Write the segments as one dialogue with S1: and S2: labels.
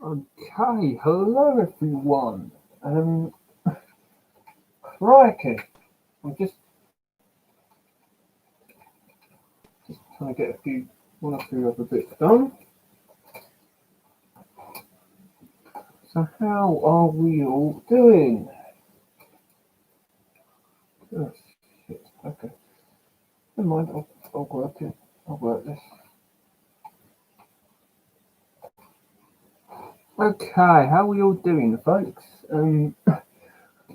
S1: Okay, hello everyone. Crikey, I'm just trying to get one or two other bits done. So how are we all doing? Oh shit. Okay, never mind. I'll work it. I'll work this. Okay, how are we all doing, folks?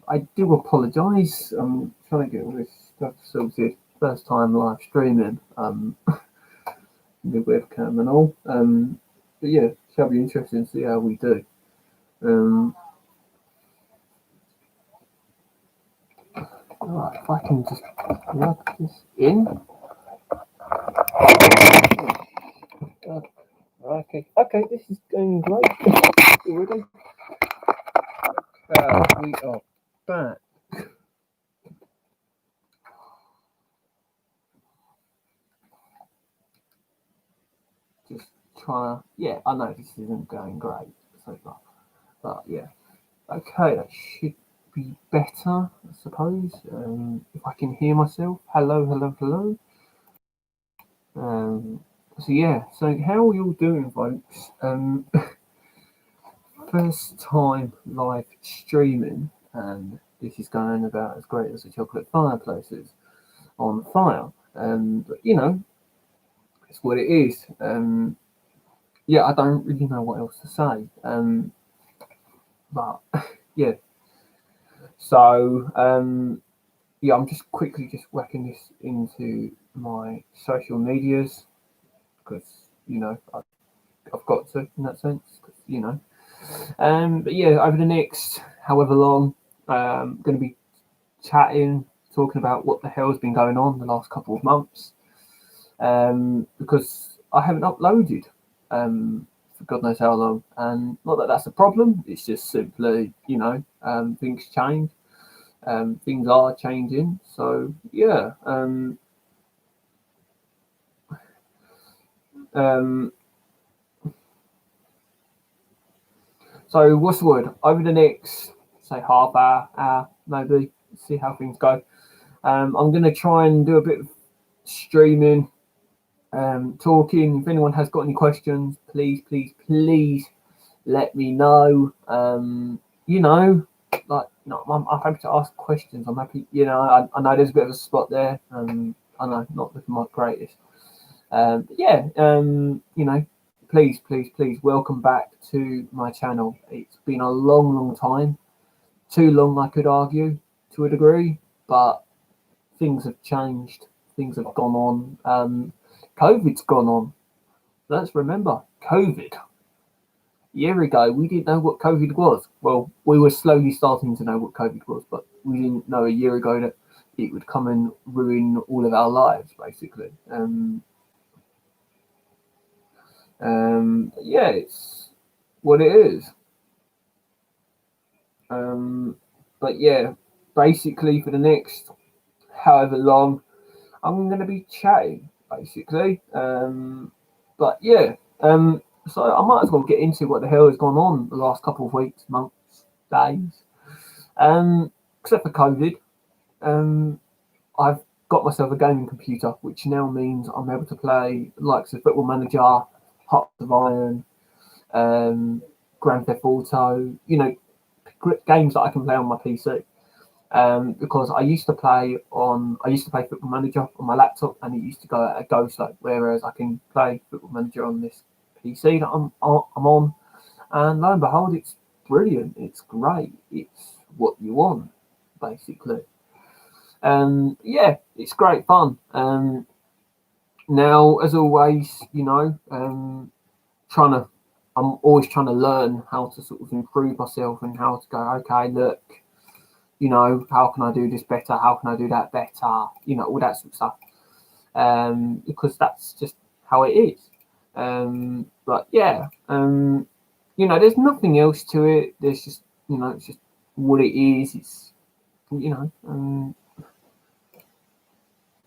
S1: I do apologise. I'm trying to get all this stuff sorted. First time live streaming. The webcam and all. But yeah, shall be interesting to see how we do. Um, right, if I can just plug this in. Okay, this is going great. Already. We are back. Just trying to. Yeah, I know this isn't going great so far, but yeah. Okay, that should be better, I suppose. If I can hear myself. Hello, hello, hello. Um, so yeah, so how are you all doing, folks? First time live streaming, and this is going about as great as a chocolate fireplaces on fire. But it's what it is. Yeah, I don't really know what else to say. But yeah, so yeah, I'm just quickly just whacking this into my social medias because I've got to in that sense. 'Cause, but yeah, over the next however long, going to be chatting, talking about what the hell's been going on the last couple of months. Because I haven't uploaded for God knows how long, and not that that's a problem. It's just simply, things change. Things are changing. So yeah. Um, so what's the word? Over the next say half hour maybe, see how things go. I'm going to try and do a bit of streaming, talking. If anyone has got any questions, please let me know. I'm happy to ask questions. I'm happy, I know there's a bit of a spot there. I know, not looking my greatest. But yeah, please, welcome back to my channel. It's been a long time, too long, I could argue, to a degree, but things have changed. Things have gone on. COVID's gone on. Let's remember, COVID. A year ago, we didn't know what COVID was. Well, we were slowly starting to know what COVID was, but we didn't know a year ago that it would come and ruin all of our lives, basically. Yeah, it's what it is. Um, but yeah, basically for the next however long, I'm going to be chatting, basically. But yeah, so I might as well get into what the hell has gone on the last couple of weeks, months, days. Except for COVID, um, I've got myself a gaming computer, which now means I'm able to play the likes of Football Manager, Hearts of Iron, Grand Theft Auto, games that I can play on my PC. Because I used to play Football Manager on my laptop, and it used to go at a go slow. Whereas I can play Football Manager on this PC that I'm on, and lo and behold, it's brilliant. It's great. It's what you want, basically. Yeah, it's great fun. Now, as always, trying to, I'm always trying to learn how to sort of improve myself and how to go. Okay, look, how can I do this better? How can I do that better? All that sort of stuff. Because that's just how it is. But yeah, there's nothing else to it. There's just, it's just what it is. It's,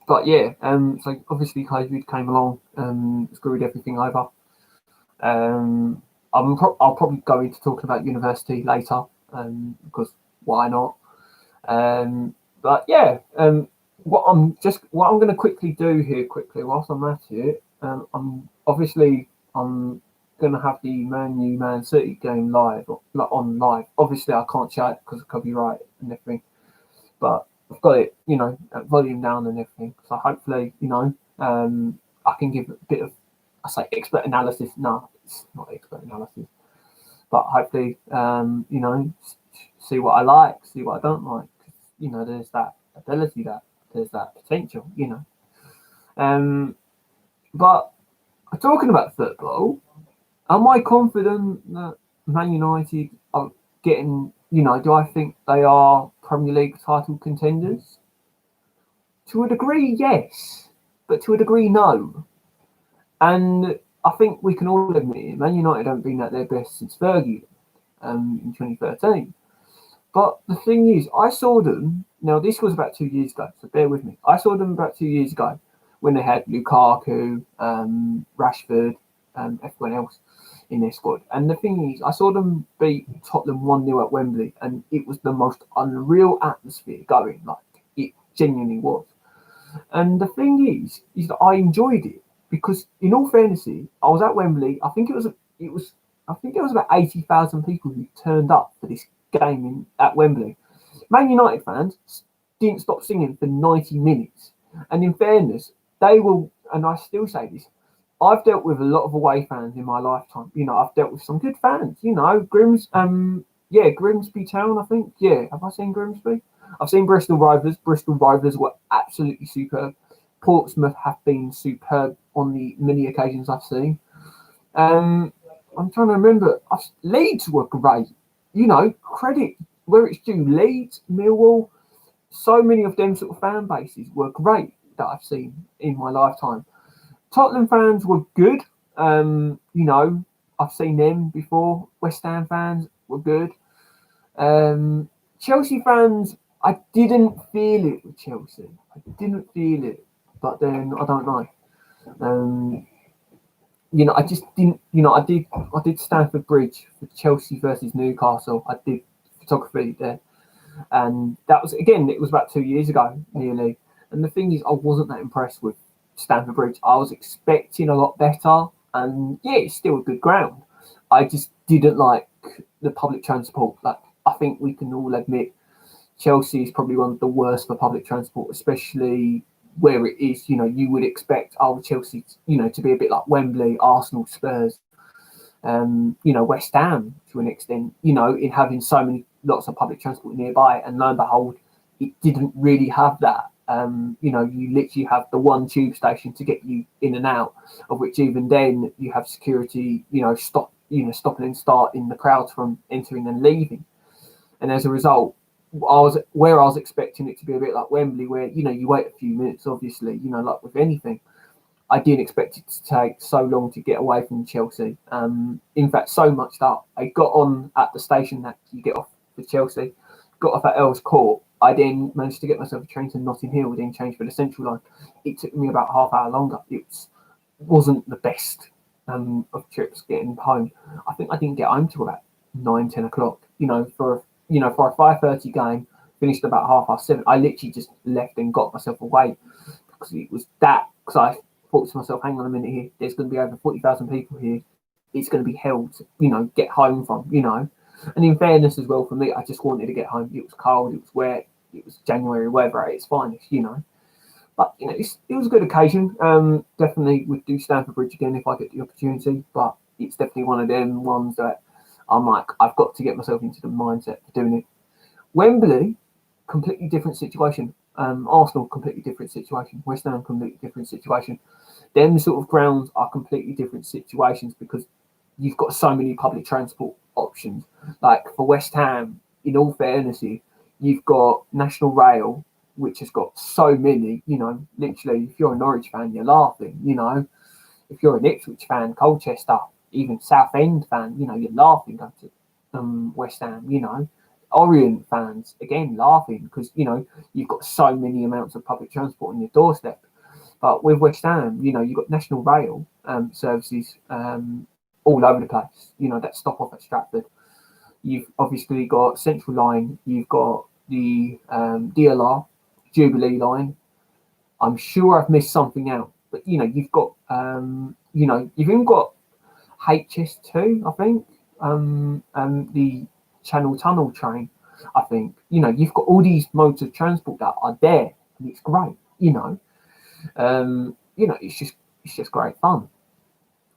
S1: but yeah, so obviously COVID came along, screwed everything over. Um, I'll probably go into talking about university later, because why not? But yeah, what I'm going to quickly do here, whilst I'm at it, I'm going to have the Man City game live, like on live. Obviously, I can't show it because of copyright and everything, but I've got it, at volume down and everything. So hopefully, I can give a bit of, I say expert analysis. No, it's not expert analysis, but hopefully, see what I like, see what I don't like. There's that ability, there's that potential. But talking about football, am I confident that Man United are getting? Do I think they are Premier League title contenders? To a degree, yes, but to a degree, no. And I think we can all admit Man United haven't been at their best since Fergie in 2013. But the thing is, I saw them. Now, this was about 2 years ago, so bear with me. I saw them about 2 years ago when they had Lukaku, Rashford, everyone else in their squad. And the thing is, I saw them beat Tottenham 1-0 at Wembley, and it was the most unreal atmosphere going. Like, it genuinely was. And the thing is that I enjoyed it because, in all fairness, I was at Wembley. I think it was about 80,000 people who turned up for this game at Wembley. Man United fans didn't stop singing for 90 minutes. And in fairness, they will, and I still say this, I've dealt with a lot of away fans in my lifetime. I've dealt with some good fans. Grimsby Town, I think. Yeah, have I seen Grimsby? I've seen Bristol Rovers. Bristol Rovers were absolutely superb. Portsmouth have been superb on the many occasions I've seen. I'm trying to remember. Leeds were great. Credit where it's due. Leeds, Millwall, so many of them sort of fan bases were great that I've seen in my lifetime. Tottenham fans were good. I've seen them before. West Ham fans were good. Chelsea fans, I didn't feel it with Chelsea. I didn't feel it. But then, I don't know. I just didn't. I did Stamford Bridge for Chelsea versus Newcastle. I did photography there, and that was it was about 2 years ago, nearly. And the thing is, I wasn't that impressed with Stamford Bridge. I was expecting a lot better, and yeah, it's still a good ground. I just didn't like the public transport. Like, I think we can all admit, Chelsea is probably one of the worst for public transport, especially where it is. You would expect Chelsea, to be a bit like Wembley, Arsenal, Spurs, West Ham to an extent, in having lots of public transport nearby. And lo and behold, it didn't really have that. You literally have the one tube station to get you in and out, of which even then you have security, stopping and starting the crowds from entering and leaving. And as a result, I was expecting it to be a bit like Wembley, where you wait a few minutes. Obviously, like with anything, I didn't expect it to take so long to get away from Chelsea. In fact, so much that I got on at the station that you get off for Chelsea, got off at Earls Court. I then managed to get myself a train to Notting Hill, then change for the Central Line. It took me about half hour longer. It wasn't the best of trips getting home. I think I didn't get home till about 9-10 o'clock. For a 5:30 game, finished about 7:30. I literally just left and got myself away because it was that. Because I thought to myself, hang on a minute here. There's going to be over 40,000 people here. It's going to be hell to get home from. And in fairness as well, for me, I just wanted to get home. It was cold. It was wet. It was January weather at its finest. But it was a good occasion. Definitely would do Stamford Bridge again if I get the opportunity. But it's definitely one of them ones that I'm like, I've got to get myself into the mindset for doing it. Wembley, completely different situation. Arsenal, completely different situation. West Ham, completely different situation. Them sort of grounds are completely different situations because you've got so many public transport options. Like for West Ham, in all fairness, you've got National Rail, which has got so many. Literally, if you're a Norwich fan, you're laughing. If you're an Ipswich fan, Colchester, even Southend fan, you're laughing going to West Ham. Orient fans, again, laughing because, you've got so many amounts of public transport on your doorstep. But with West Ham, you've got National Rail services all over the place. That stop off at Stratford. You've obviously got Central Line. You've got the DLR, Jubilee Line. I'm sure I've missed something out, but you've got you've even got HS2, I think, and the Channel Tunnel train. I think you've got all these modes of transport that are there, and it's great. It's just great fun.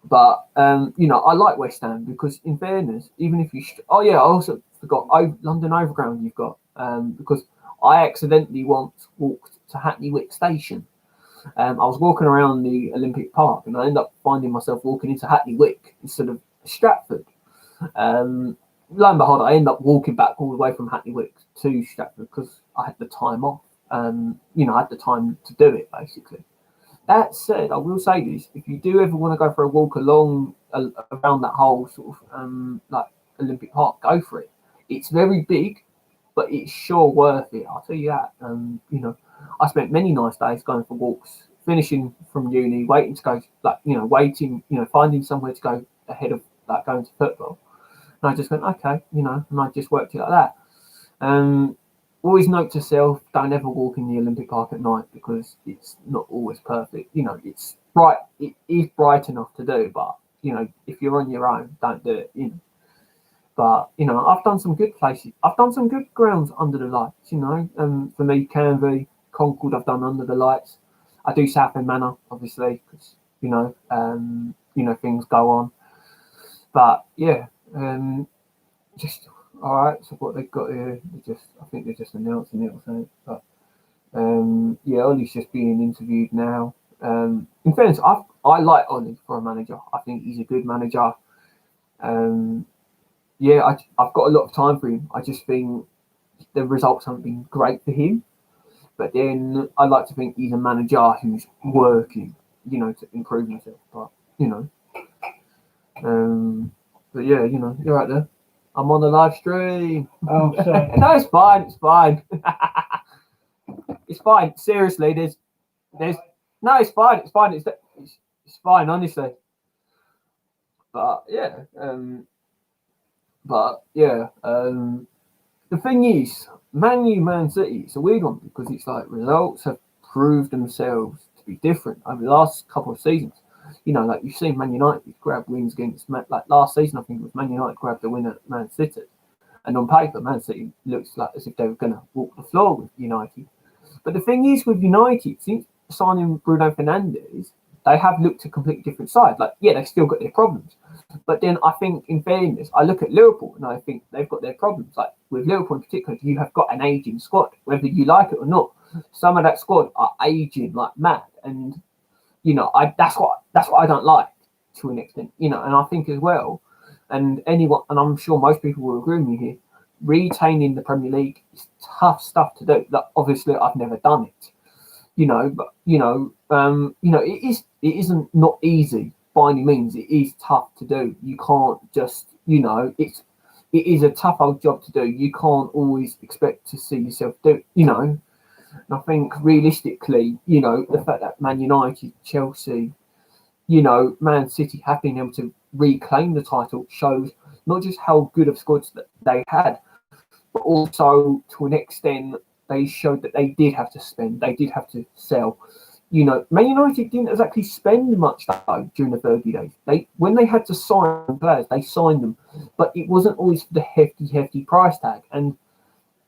S1: But I like West Ham because, in fairness, even if I also forgot London Overground. You've got because I accidentally once walked to Hackney Wick Station. I was walking around the Olympic Park, and I ended up finding myself walking into Hackney Wick instead of Stratford. Lo and behold, I ended up walking back all the way from Hackney Wick to Stratford because I had the time off. I had the time to do it, basically. That said, I will say this: if you do ever want to go for a walk along around that whole sort of like Olympic Park, go for it. It's very big, but it's sure worth it. I'll tell you that. I spent many nice days going for walks, finishing from uni, waiting to go, finding somewhere to go ahead of going to football. And I just went, okay, and I just worked it like that. Always note to self, don't ever walk in the Olympic Park at night because it's not always perfect. It's bright. It is bright enough to do, but if you're on your own, don't do it. But I've done some good places. I've done some good grounds under the lights. For me, Canvey, Concord, I've done under the lights. I do Southend Manor, obviously, because things go on. But yeah, just. All right, so what they've got here, I think they're just announcing it or something. But Ollie's just being interviewed now. In fairness, I like Ollie for a manager. I think he's a good manager. I've got a lot of time for him. I just think the results haven't been great for him. But then I like to think he's a manager who's working, to improve himself. But you're right there. I'm on the live stream.
S2: Oh, sorry.
S1: No, it's fine. It's fine. It's fine. Seriously, there's. No, it's fine. It's fine. It's fine, honestly. But yeah, the thing is, Man City. It's a weird one because it's like results have proved themselves to be different over the last couple of seasons. Like you've seen Man United grab wins against, like last season, I think it was Man United grabbed the win at Man City. And on paper, Man City looks like as if they were going to walk the floor with United. But the thing is with United, since signing Bruno Fernandes, they have looked a completely different side. Like, yeah, they've still got their problems. But then I think, in fairness, I look at Liverpool and I think they've got their problems. Like with Liverpool in particular, you have got an aging squad, whether you like it or not. Some of that squad are aging like mad. And that's what I don't like to an extent, and I think as well, and I'm sure most people will agree with me here, retaining the Premier League is tough stuff to do. Like, obviously, I've never done it, but it isn't not easy by any means. It is tough to do. You can't just, it is a tough old job to do. You can't always expect to see yourself do, And I think realistically, the fact that Man United, Chelsea, Man City have been able to reclaim the title shows not just how good of squads that they had, but also to an extent they showed that they did have to spend, they did have to sell. Man United didn't exactly spend much though during the Fergie days. When they had to sign players, they signed them, but it wasn't always for the hefty price tag. And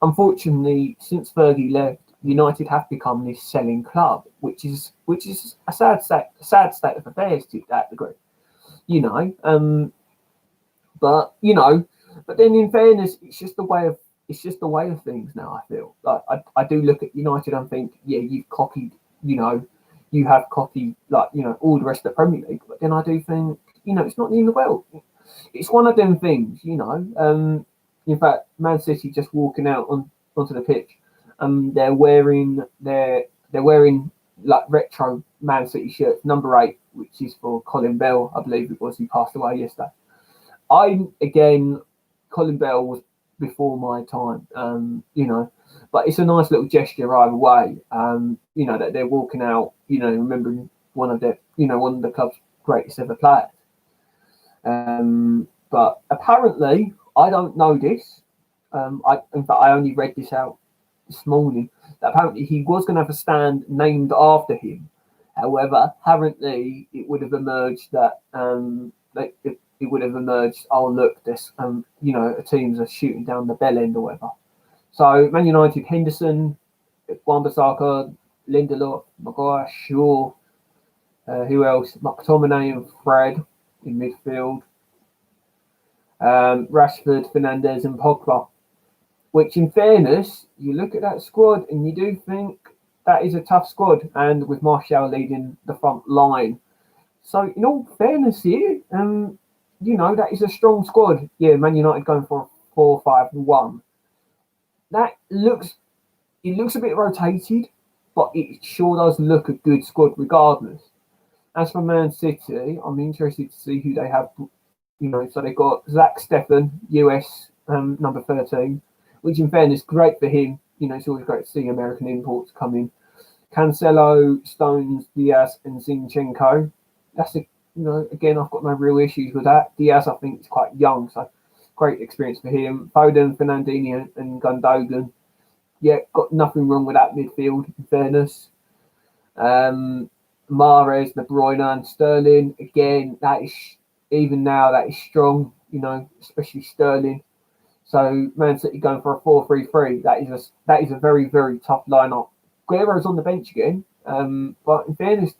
S1: unfortunately, since Fergie left, United have become this selling club, which is a sad state of affairs to that degree, But then, in fairness, it's just the way of things now. I feel like I do look at United and think, yeah, you've copied, you have copied all the rest of the Premier League. But then I do think, it's not the end of the world. It's one of them things, In fact, Man City just walking out onto the pitch. They're wearing like retro Man City shirts, number 8, which is for Colin Bell, I believe it was. He passed away yesterday. Colin Bell was before my time, but it's a nice little gesture either way. That they're walking out, remembering one of the club's greatest ever players. But apparently, I don't know this. In fact, I only read this out this morning. That apparently he was going to have a stand named after him. However, apparently it would have emerged that it would have emerged. Oh look, this teams are shooting down the bell end or whatever. So Man United, Henderson, Wan-Bissaka, Lindelof, Maguire, Shaw, who else? McTominay and Fred in midfield. Rashford, Fernandes, and Pogba. Which, in fairness, you look at that squad and you do think that is a tough squad, and with Martial leading the front line. So, in all fairness here, that is a strong squad. Yeah, Man United going for a 4-5-1. That looks a bit rotated, but it sure does look a good squad regardless. As for Man City, I'm interested to see who they have. So they've got Zach Steffen, US number 13, which in fairness, great for him. It's always great to see American imports come in. Cancelo, Stones, Diaz, and Zinchenko. That's again, I've got no real issues with that. Diaz, I think, is quite young, so great experience for him. Foden, Fernandinho, and Gundogan. Yeah, got nothing wrong with that midfield, in fairness. Mahrez, De Bruyne, and Sterling. Again, that is strong, especially Sterling. So Man City going for a 4-3-3. That is a very, very tough lineup. Guerrero's on the bench again, but in fairness,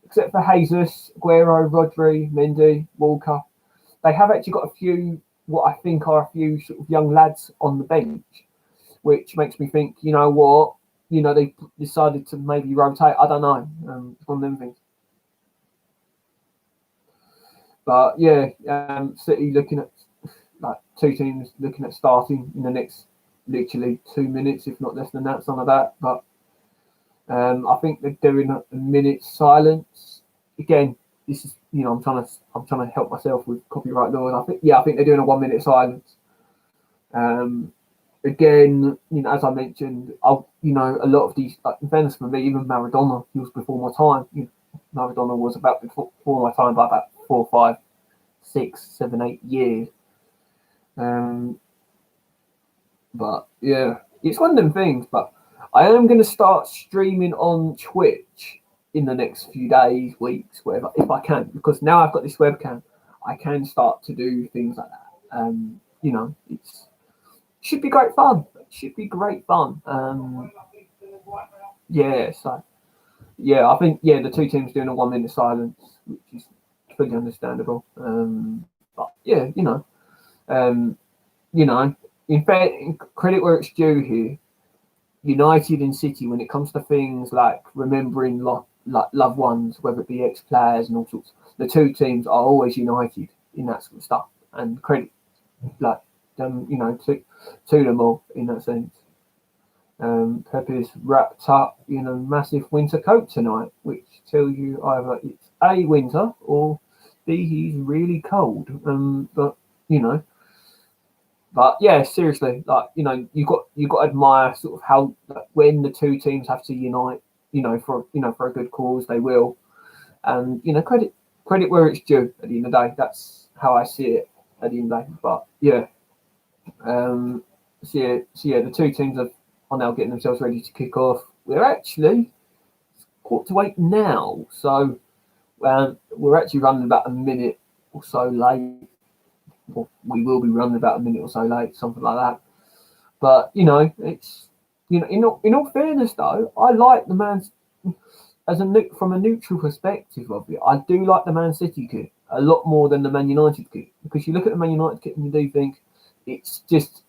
S1: except for Jesus, Guerrero, Rodri, Mendy, Walker, they have actually got a few, what I think are a few sort of young lads on the bench, which makes me think, you know what, they decided to maybe rotate. I don't know. It's one of them things. But yeah, City looking at like two teams looking at starting in the next literally 2 minutes, if not less than that, some of that. But I think they're doing a minute silence. Again, this is I'm trying to help myself with copyright law, and I think they're doing a 1 minute silence. Again, as I mentioned, a lot of these, like, in fairness for me, even Maradona, he was before my time. Maradona was about before my time by about 4, 5, 6, 7, 8 years. But yeah, it's one of them things. But I am going to start streaming on Twitch in the next few days, weeks, whatever, if I can, because now I've got this webcam, I can start to do things like that. It's should be great fun. Yeah, so yeah, I think the two teams doing a 1 minute silence, which is fully understandable. But yeah, in fact, credit where it's due here. United and City, when it comes to things like remembering loved ones, whether it be ex-players and all sorts, the two teams are always united in that sort of stuff. And credit, like them, to them all in that sense. Pepe's wrapped up in a massive winter coat tonight, which tells you either it's A, winter, or B, he's really cold. But yeah, seriously, you got to admire sort of how, like, when the two teams have to unite, for a good cause, they will. And credit where it's due at the end of the day. That's how I see it at the end of the day. But yeah, the two teams are now getting themselves ready to kick off. We're actually 7:45 now, so we're actually running about a minute or so late. Well, we will be running about a minute or so late, something like that. But it's in all fairness though, I like the man's from a neutral perspective of it. I do like the Man City kit a lot more than the Man United kit, because you look at the Man United kit and you do think it's just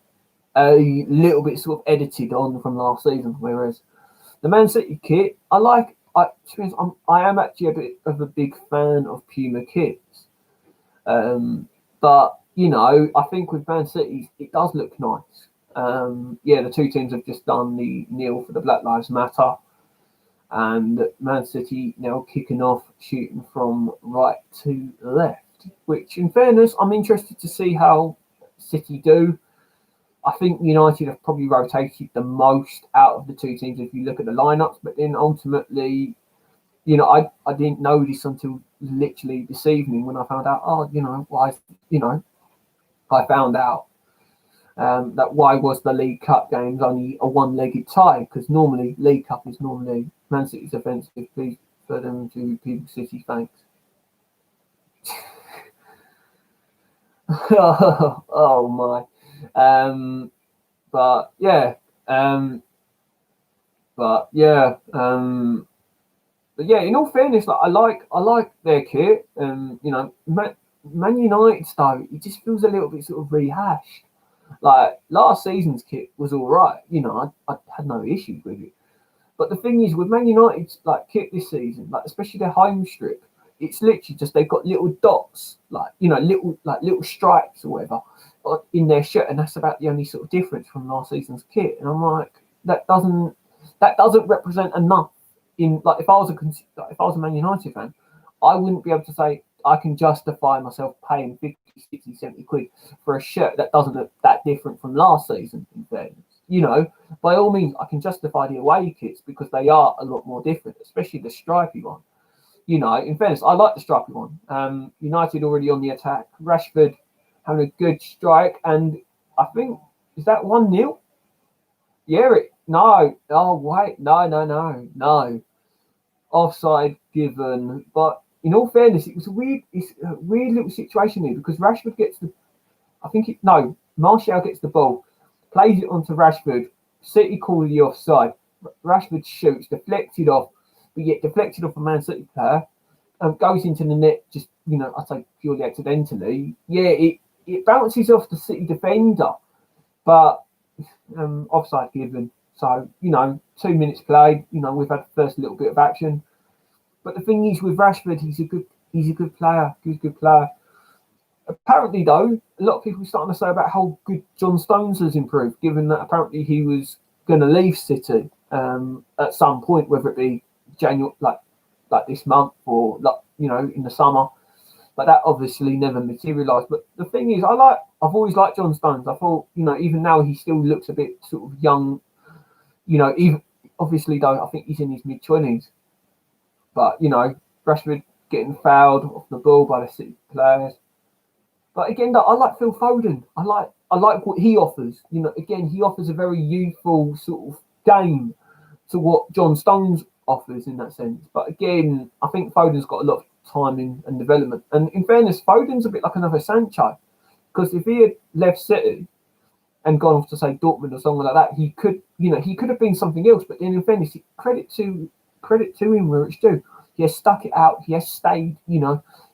S1: a little bit sort of edited on from last season, whereas the Man City kit, I like. I am actually a bit of a big fan of Puma kits, but I think with Man City it does look nice. The two teams have just done the kneel for the Black Lives Matter, and Man City now kicking off, shooting from right to left. Which, in fairness, I'm interested to see how City do. I think United have probably rotated the most out of the two teams if you look at the lineups, but then ultimately I didn't know this until literally this evening when I found out. I found out that why was the League Cup games only a one-legged tie? Because normally League Cup is normally Man City's offensive. Please for them to People City, thanks. Oh my. But yeah. But yeah. But yeah, in all fairness, like I like their kit. Man United though, it just feels a little bit sort of rehashed. Like last season's kit was all right. I had no issues with it. But the thing is, with Man United's like kit this season, like especially their home strip, it's literally just they've got little dots, little stripes or whatever, in their shirt, and that's about the only sort of difference from last season's kit. And I'm like, that doesn't represent enough. If I was a Man United fan, I wouldn't be able to say I can justify myself paying 50, 60, 70 quid for a shirt that doesn't look that different from last season, in fairness. By all means, I can justify the away kits because they are a lot more different, especially the stripy one. In fairness, I like the stripy one. United already on the attack. Rashford having a good strike, and I think, is that 1-0? Yeah, no. Oh, wait. No. Offside given. But in all fairness, it's a weird little situation here because Rashford gets Martial gets the ball, plays it onto Rashford. City call the offside. Rashford shoots, deflected off, but yet deflected off a Man City player, goes into the net. Just I say purely accidentally. Yeah, it bounces off the City defender, but offside given. So 2 minutes played. We've had the first little bit of action, but the thing is with Rashford, he's a good player. He's a good player. Apparently, though, a lot of people are starting to say about how good John Stones has improved, given that apparently he was going to leave City at some point, whether it be January, like this month, or in the summer. But that obviously never materialised. But the thing is, I've always liked John Stones. I thought, even now he still looks a bit sort of young. Even obviously though, I think he's in his mid-20s. But Rashford getting fouled off the ball by the City players. But again, I like Phil Foden. I like what he offers. Again, he offers a very youthful sort of game to what John Stones offers in that sense. But again, I think Foden's got a lot of timing and development. And in fairness, Foden's a bit like another Sancho, because if he had left City and gone off to say Dortmund or something like that, he could have been something else. But then in fairness, credit to him where it's due. He has stuck it out. He has stayed. He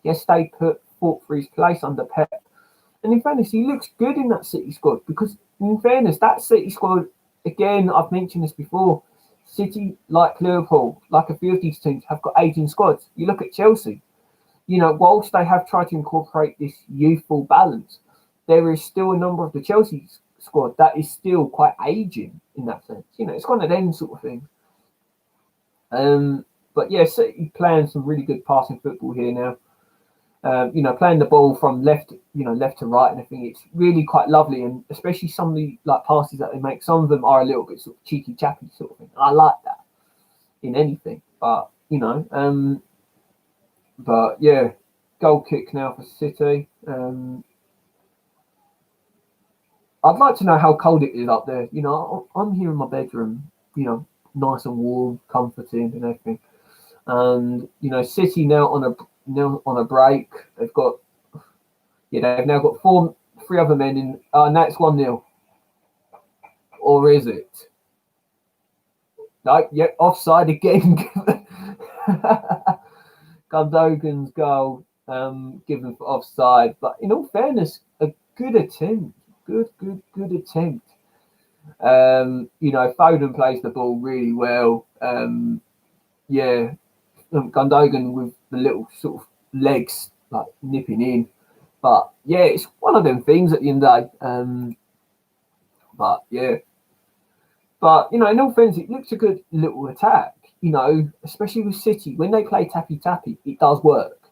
S1: has stayed put. Fought for his place under Pep, and in fairness, he looks good in that City squad. Because in fairness, that City squad, again, I've mentioned this before. City, like Liverpool, like a few of these teams, have got aging squads. You look at Chelsea. Whilst they have tried to incorporate this youthful balance, there is still a number of the Chelsea squad that is still quite aging in that sense. It's one of them sort of things. But yeah, City playing some really good passing football here now. Playing the ball from left to right and everything. It's really quite lovely, and especially some of the passes that they make. Some of them are a little bit sort of cheeky chappy sort of thing. I like that in anything, but but yeah, goal kick now for City. I'd like to know how cold it is up there. I'm here in my bedroom. Nice and warm, comforting, and everything. And City now on a break. They've now got three other men in. And that's 1-0. Or is it? No, offside again. Gundogan's goal given for offside. But in all fairness, a good attempt. Good attempt. Foden plays the ball really well. Gundogan with the little sort of legs nipping in, but yeah, it's one of them things at the end of the day. But in all fairness, it looks a good little attack. Especially with City when they play tappy, it does work.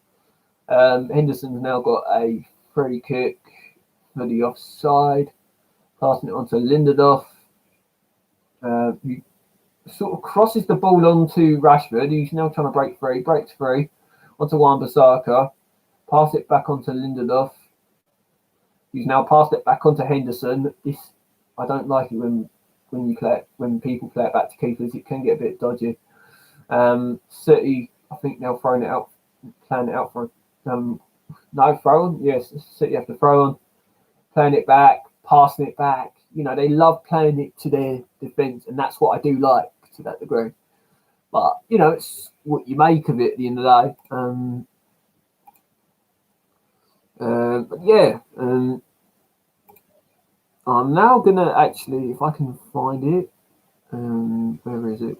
S1: Henderson's now got a free kick for the offside, passing it on to Lindelof. sort of crosses the ball onto Rashford, who's now trying to breaks free onto Wan-Bissaka, pass it back onto Lindelof, who's now passed it back onto Henderson. This I don't like it when people play it back to keepers. It can get a bit dodgy. City, I think now planning it out for no throw on. Yes, City have to throw on, playing it back, passing it back. They love playing it to their defence, and that's what I do like to that degree. But it's what you make of it at the end of the day. But yeah, I'm now gonna actually, if I can find it. Where is it?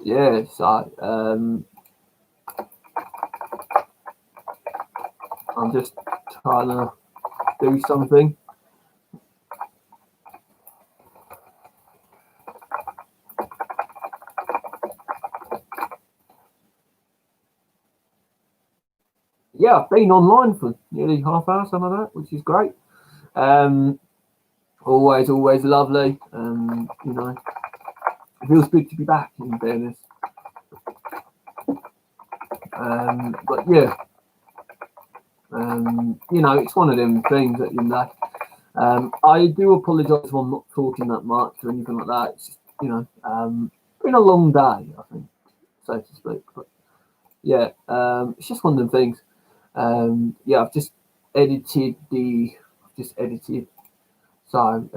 S1: Yeah, so I'm just trying to do something. Yeah, I've been online for nearly half hour, something like that, which is great. Always lovely. It feels good to be back, in fairness. But yeah, it's one of them things that I do apologise if I'm not talking that much or anything like that. It's just, been a long day, I think, so to speak. But yeah, it's just one of them things. I've just edited. So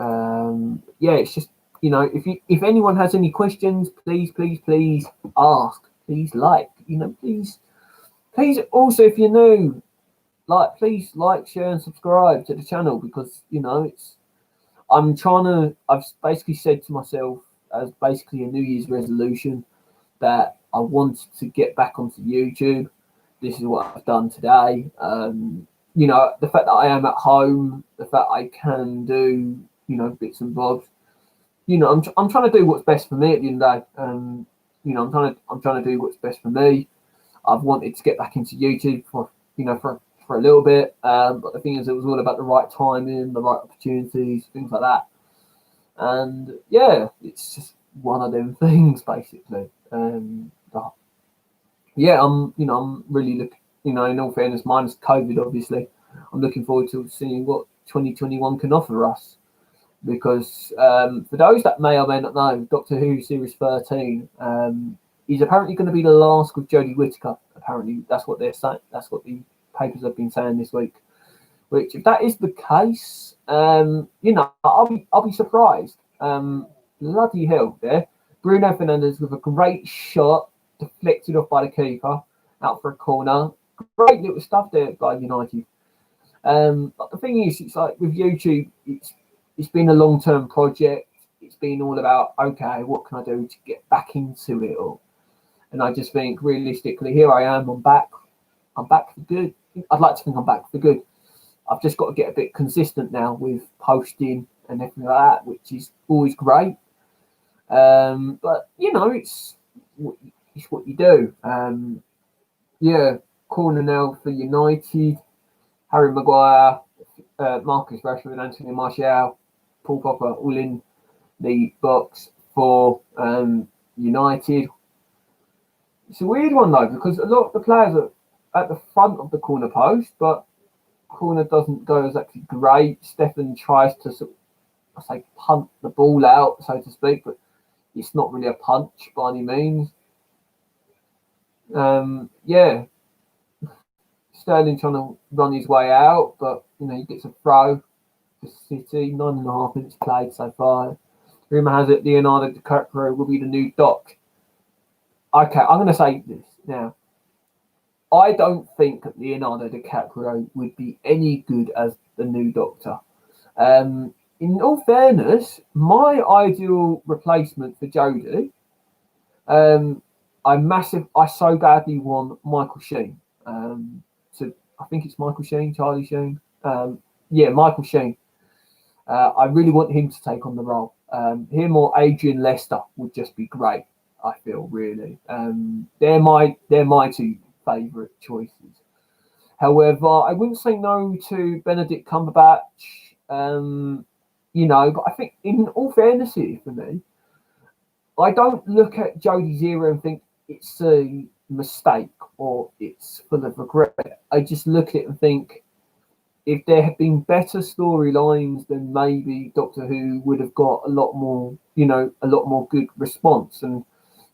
S1: it's just if anyone has any questions, please ask. Please please also, if you're new, please share and subscribe to the channel, because I've basically said to myself, as basically a New Year's resolution, that I wanted to get back onto YouTube. This is what I've done today. The fact that I am at home, the fact I can do, bits and bobs. I'm trying to do what's best for me at the end of the day. I'm trying to do what's best for me. I've wanted to get back into YouTube for a little bit, but the thing is, it was all about the right timing, the right opportunities, things like that. And yeah, it's just one of them things, basically. I'm really looking. In all fairness, minus COVID, obviously, I'm looking forward to seeing what 2021 can offer us. Because for those that may or may not know, Doctor Who Series 13 is apparently going to be the last with Jodie Whittaker. Apparently, that's what they're saying. That's what the papers have been saying this week. Which, if that is the case, I'll be surprised. Bloody hell, there. Bruno Fernandes with a great shot, deflected off by the keeper, out for a corner. Great little stuff there by United. But the thing is, it's like with YouTube, it's been a long-term project. It's been all about, okay, what can I do to get back into it all? And I just think, realistically, here I am. I'm back. I'm back for good. I'd like to think I'm back for good. I've just got to get a bit consistent now with posting and everything like that, which is always great. But it's what you do. Corner now for United. Harry Maguire, Marcus Rashford, and Anthony Martial, Paul Popper, all in the box for United. It's a weird one though, because a lot of the players are at the front of the corner post, but corner doesn't go exactly great. Stefan tries to punt the ball out, so to speak, but it's not really a punch by any means. Sterling trying to run his way out, but he gets a throw for City. 9.5 minutes played so far. Rumour has it Leonardo DiCaprio will be the new Doc. Okay, I'm going to say this now. I don't think that Leonardo DiCaprio would be any good as the new Doctor. In all fairness, my ideal replacement for Jodie, I so badly want Michael Sheen. I think it's Michael Sheen, Charlie Sheen. Michael Sheen. I really want him to take on the role. Him or Adrian Lester would just be great, I feel, really. They're my two favourite choices. However, I wouldn't say no to Benedict Cumberbatch. But I think, in all fairness here, for me, I don't look at Jodie's era and think it's a mistake or it's full of regret. I just look at it and think, if there had been better storylines, then maybe Doctor Who would have got a lot more, a lot more good response, and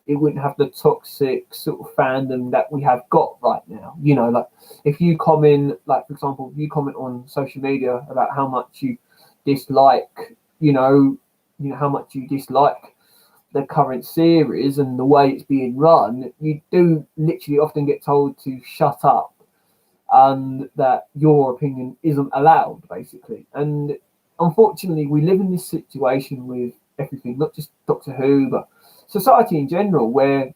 S1: it wouldn't have the toxic sort of fandom that we have got right now. Like, if you comment, like, for example, if you comment on social media about how much you dislike, how much you dislike the current series and the way it's being run, you do literally often get told to shut up and that your opinion isn't allowed, basically. And unfortunately, we live in this situation with everything, not just Doctor Who, but society in general, where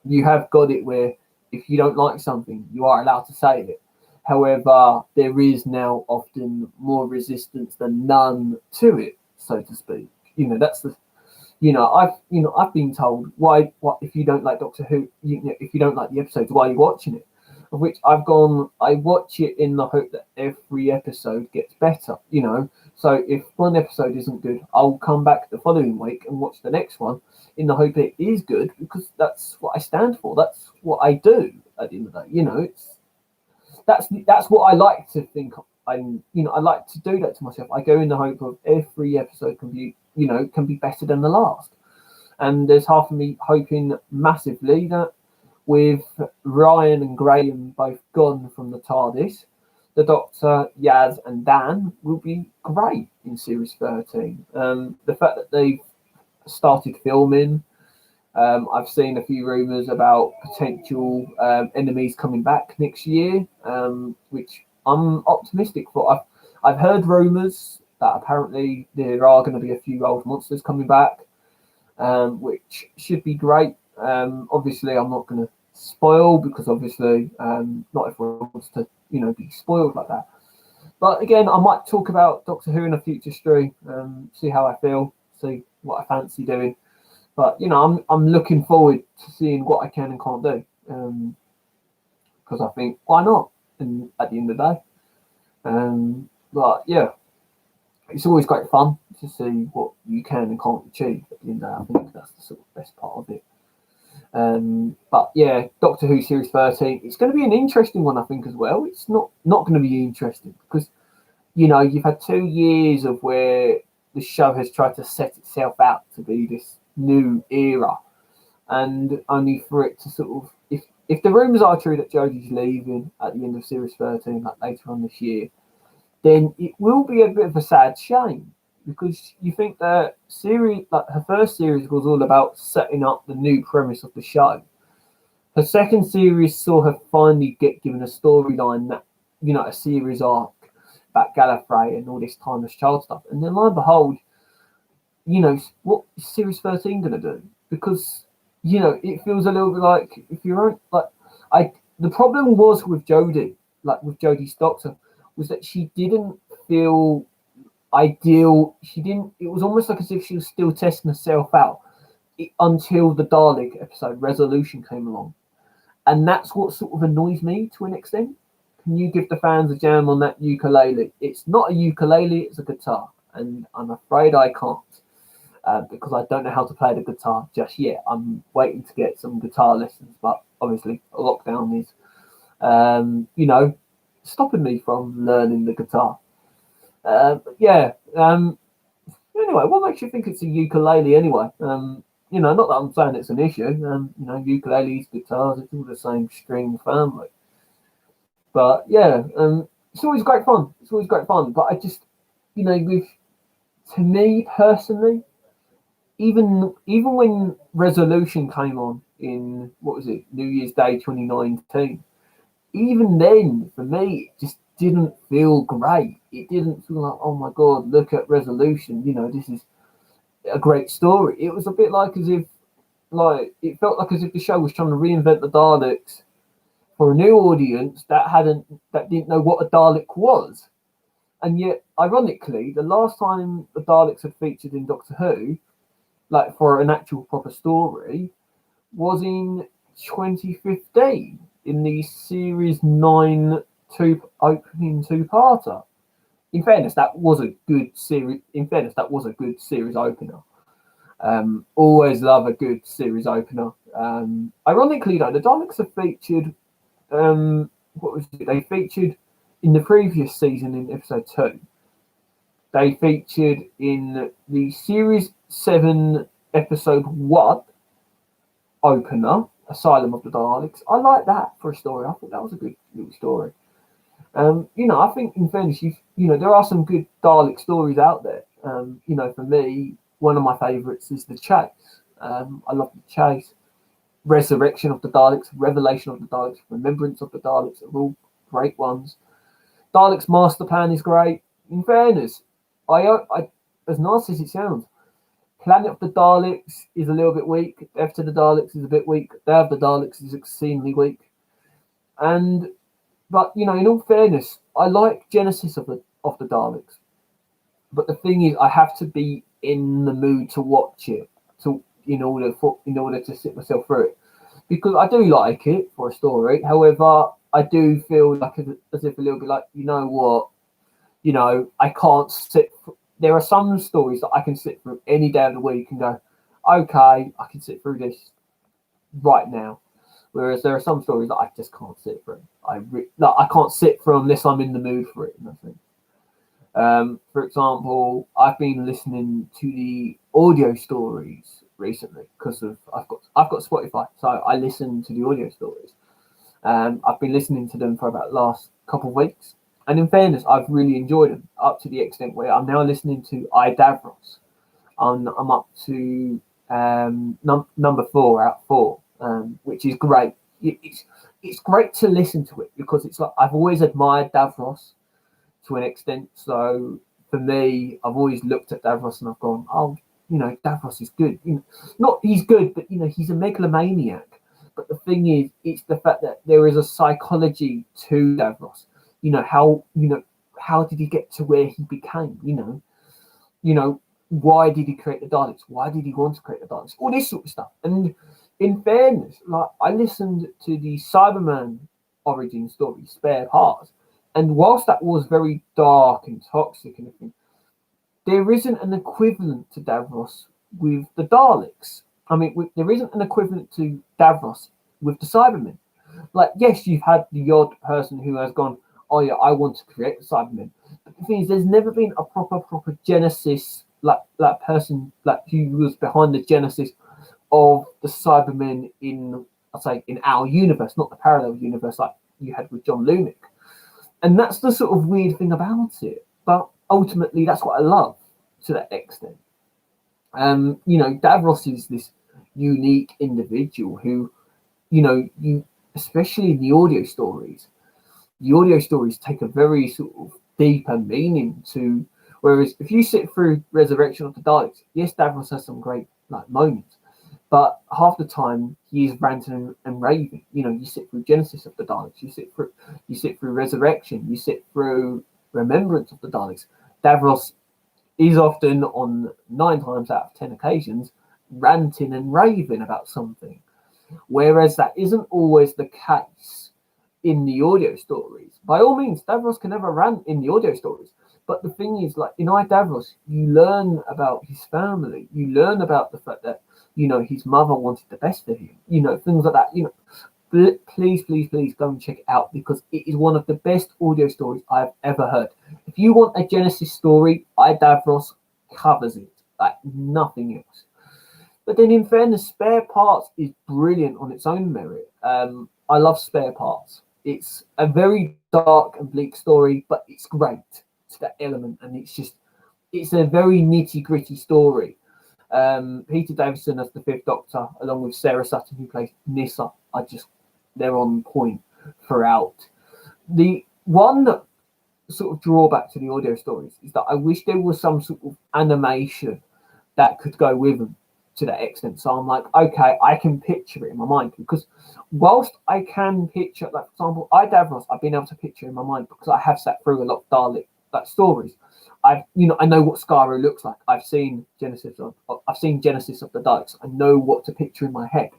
S1: you have got it where if you don't like something, you are allowed to say it. However, there is now often more resistance than none to it, so to speak. That's the I've been told, why, what, if you don't like Doctor Who, if you don't like the episodes, why are you watching it? Of which I've gone, I watch it in the hope that every episode gets better. So if one episode isn't good, I'll come back the following week and watch the next one in the hope it is good, because that's what I stand for. That's what I do at the end of the day. That's what I like to think. I like to do that to myself. I go in the hope of every episode can be better than the last. And there's half of me hoping massively that, with Ryan and Graham both gone from the TARDIS, the Doctor, Yaz, and Dan will be great in Series 13. The fact that they've started filming, I've seen a few rumours about potential enemies coming back next year, which I'm optimistic for. I've heard rumours that apparently there are going to be a few old monsters coming back, which should be great. Obviously, I'm not going to spoil, because obviously not everyone wants to be spoiled like that. But again, I might talk about Doctor Who in a future stream, see how I feel, see what I fancy doing. But I'm looking forward to seeing what I can and can't do, because I think, why not? And at the end of the day, but yeah, it's always great fun to see what you can and can't achieve at the end of the day. I think that's the sort of best part of it. But yeah, Doctor Who Series 13, it's going to be an interesting one, I think, as well. It's not going to be interesting because, you've had 2 years of where the show has tried to set itself out to be this new era, and only for it to sort of, if the rumours are true that Jodie's leaving at the end of Series 13, like later on this year, then it will be a bit of a sad shame, because you think that series, like her first series, was all about setting up the new premise of the show. Her second series saw her finally get given a storyline that, a series arc about Gallifrey and all this timeless child stuff. And then, lo and behold, what is Series 13 going to do? Because, it feels a little bit like, if you're the problem was with Jodie, like with Jodie's Doctor, was that she didn't feel ideal. It was almost like as if she was still testing herself out until the Dalek episode Resolution came along. And that's what sort of annoys me to an extent. Can you give the fans a jam on that ukulele? It's not a ukulele, it's a guitar. And I'm afraid I can't, because I don't know how to play the guitar just yet. I'm waiting to get some guitar lessons, but obviously lockdown is, stopping me from learning the guitar. Anyway, what makes you think it's a ukulele anyway? Not that I'm saying it's an issue. Ukuleles, guitars, it's all the same string family. But yeah, it's always great fun. It's always great fun. But I just, to me personally, even when Resolution came on in, what was it, New Year's Day 2019, even then, for me, it just didn't feel great. It didn't feel like, oh my God, look at Resolution. This is a great story. It was a bit like as if, it felt like as if the show was trying to reinvent the Daleks for a new audience that didn't know what a Dalek was. And yet, ironically, the last time the Daleks had featured in Doctor Who, like for an actual proper story, was in 2015 in the Series 9 opening two-parter. in fairness, that was a good series. In fairness, that was a good series opener. Always love a good series opener. Ironically, though, the Daleks have featured. What was it? They featured in the previous season in episode 2. They featured in the series 7 episode 1 opener, Asylum of the Daleks. I like that for a story. I thought that was a good little story. I think in fairness, there are some good Dalek stories out there. For me, one of my favourites is The Chase. I love The Chase. Resurrection of the Daleks, Revelation of the Daleks, Remembrance of the Daleks are all great ones. Daleks Master Plan is great. In fairness, I as nice as it sounds, Planet of the Daleks is a little bit weak. Death to the Daleks is a bit weak. Day of the Daleks is extremely weak. But in all fairness, I like Genesis of the Daleks. But the thing is, I have to be in the mood to watch it in order to sit myself through it, because I do like it for a story. However, I do feel like as if a little bit like, I can't sit. There are some stories that I can sit through any day of the week and go, okay, I can sit through this right now. Whereas there are some stories that I just can't sit through. I can't sit through unless I'm in the mood for it. Nothing. For example, I've been listening to the audio stories recently because I've got Spotify, so I listen to the audio stories. I've been listening to them for about the last couple of weeks, and in fairness, I've really enjoyed them up to the extent where I'm now listening to I Davros. I'm up to number 4 out of 4, which is great. It's great to listen to it because it's like I've always admired Davros to an extent. So for me, I've always looked at Davros and I've gone, oh, Davros is good. Not he's good, but he's a megalomaniac. But the thing is, it's the fact that there is a psychology to Davros. How did he get to where he became? Why did he create the Daleks? Why did he want to create the Daleks? All this sort of stuff. And in fairness, like I listened to the Cyberman origin story, Spare Parts, and whilst that was very dark and toxic and everything, there isn't an equivalent to Davros with the Daleks. I mean, there isn't an equivalent to Davros with the Cybermen. Like, yes, you've had the odd person who has gone, oh yeah, I want to create the Cybermen. But the thing is, there's never been a proper Genesis, like that person, like who was behind the Genesis of the Cybermen in our universe, not the parallel universe like you had with John Lumick. And that's the sort of weird thing about it. But ultimately, that's what I love to that extent. Davros is this unique individual who, especially in the audio stories take a very sort of deeper meaning to. Whereas if you sit through Resurrection of the Daleks, yes, Davros has some great moments, but half the time he is ranting and raving. You sit through Genesis of the Daleks, you sit through Resurrection, you sit through Remembrance of the Daleks. Davros is often, on 9 times out of 10 occasions, ranting and raving about something. Whereas that isn't always the case in the audio stories. By all means, Davros can never rant in the audio stories. But the thing is, like in I, Davros, you learn about his family. You learn about the fact that, his mother wanted the best for him. Things like that. Please go and check it out because it is one of the best audio stories I've ever heard. If you want a Genesis story, I, Davros covers it like nothing else. But then in fairness, Spare Parts is brilliant on its own merit. I love Spare Parts. It's a very dark and bleak story, but it's great to that element. And it's a very nitty gritty story. Peter Davison as the 5th Doctor, along with Sarah Sutton, who plays Nyssa, they're on point throughout. The one that sort of drawback to the audio stories is that I wish there was some sort of animation that could go with them to that extent. So I'm like, okay, I can picture it in my mind, because whilst I can picture, like for example, I, Davros, I've been able to picture in my mind because I have sat through a lot of Dalek stories. I know what Skaro looks like. I've seen Genesis of the Daleks. I know what to picture in my head,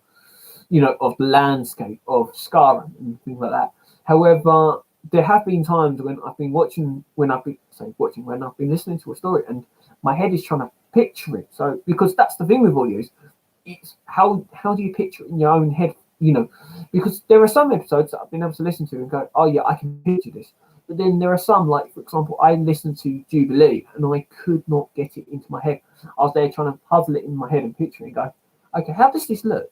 S1: of the landscape of Skaro and things like that. However, there have been times when I've been watching, when I've been listening to a story, and my head is trying to picture it. So because that's the thing with audios, it's how do you picture it in your own head? Because there are some episodes that I've been able to listen to and go, oh yeah, I can picture this. But then there are some, like for example, I listened to Jubilee and I could not get it into my head. I was there trying to puzzle it in my head and picture it and go, okay, how does this look?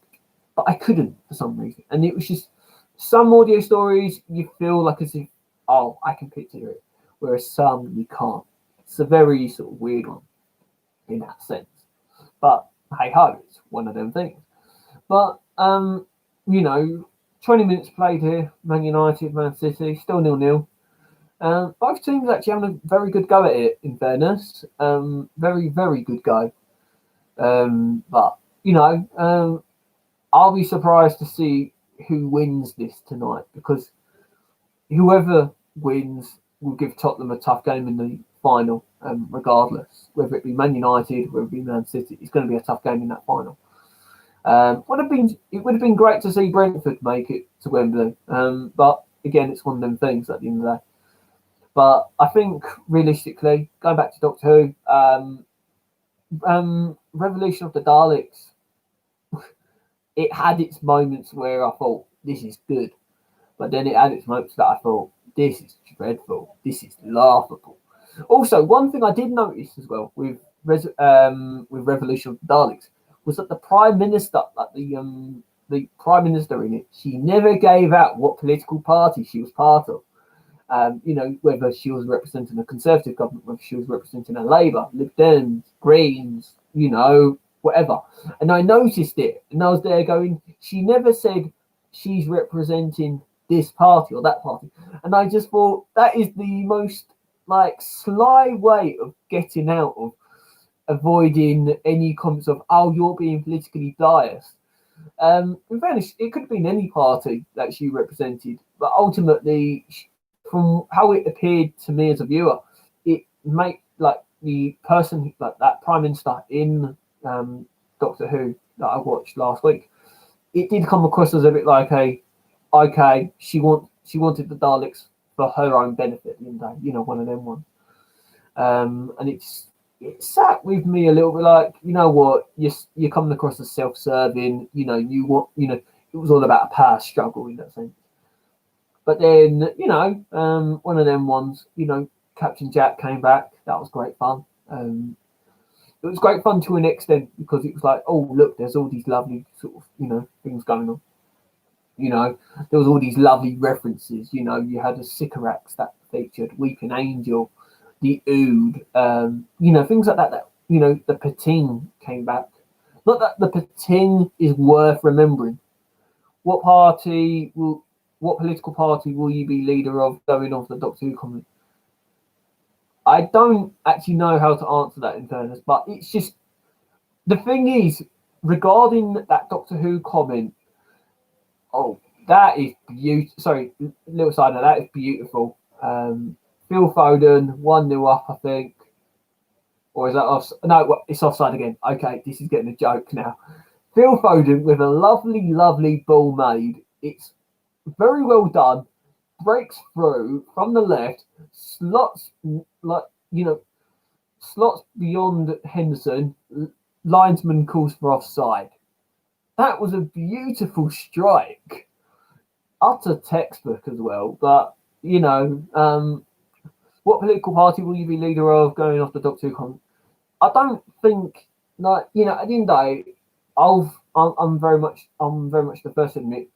S1: But I couldn't for some reason. And it was just some audio stories you feel like as if, oh, I can picture it, whereas some you can't. It's a very sort of weird one in that sense. But hey ho, it's one of them things. But 20 minutes played here, Man United, Man City, still 0-0. Both teams actually having a very good go at it, in fairness. Very, very good go. But, I'll be surprised to see who wins this tonight, because whoever wins will give Tottenham a tough game in the final, regardless. Whether it be Man United, whether it be Man City, it's going to be a tough game in that final. It would have been great to see Brentford make it to Wembley, but again, it's one of them things at the end of the day. But I think realistically, going back to Doctor Who, Revolution of the Daleks, it had its moments where I thought this is good, but then it had its moments that I thought this is dreadful, this is laughable. Also, one thing I did notice as well with Revolution of the Daleks was that the Prime Minister, like the Prime Minister in it, she never gave out what political party she was part of. Whether she was representing a Conservative government, whether she was representing a Labour, Lib Dems, Greens, whatever. And I noticed it, and I was there going, she never said she's representing this party or that party. And I just thought that is the most sly way of getting out of avoiding any comments of, oh, you're being politically biased. In fairness, it could have been any party that she represented, but ultimately, from how it appeared to me as a viewer, it made the person that Prime Minister in Doctor Who that I watched last week, it did come across as a bit like she wanted the Daleks for her own benefit, one of them ones. And it sat with me a little bit like, you know what, you're coming across as self-serving, it was all about a power struggle in that sense. But then, one of them ones, Captain Jack came back. That was great fun. It was great fun to an extent because it was like, oh, look, there's all these lovely sort of, things going on. There was all these lovely references. You had a Sycorax that featured Weeping Angel, the Ood, things like that, the Pating came back. Not that the Pating is worth remembering. What political party will you be leader of going off the Doctor Who comment? I don't actually know how to answer that in fairness, but it's just, the thing is, regarding that Doctor Who comment, oh, that is beautiful. Sorry, little side note, that is beautiful. Phil Foden, 1-0 up, I think. Or is that off? No, it's offside again. Okay, this is getting a joke now. Phil Foden with a lovely, lovely ball made. It's very well done. Breaks through from the left, slots beyond Henderson. Linesman calls for offside. That was a beautiful strike. Utter textbook as well. But, what political party will you be leader of going off the Doctor Who comment? I don't think, at the end of the day, I'm very much the first to admit,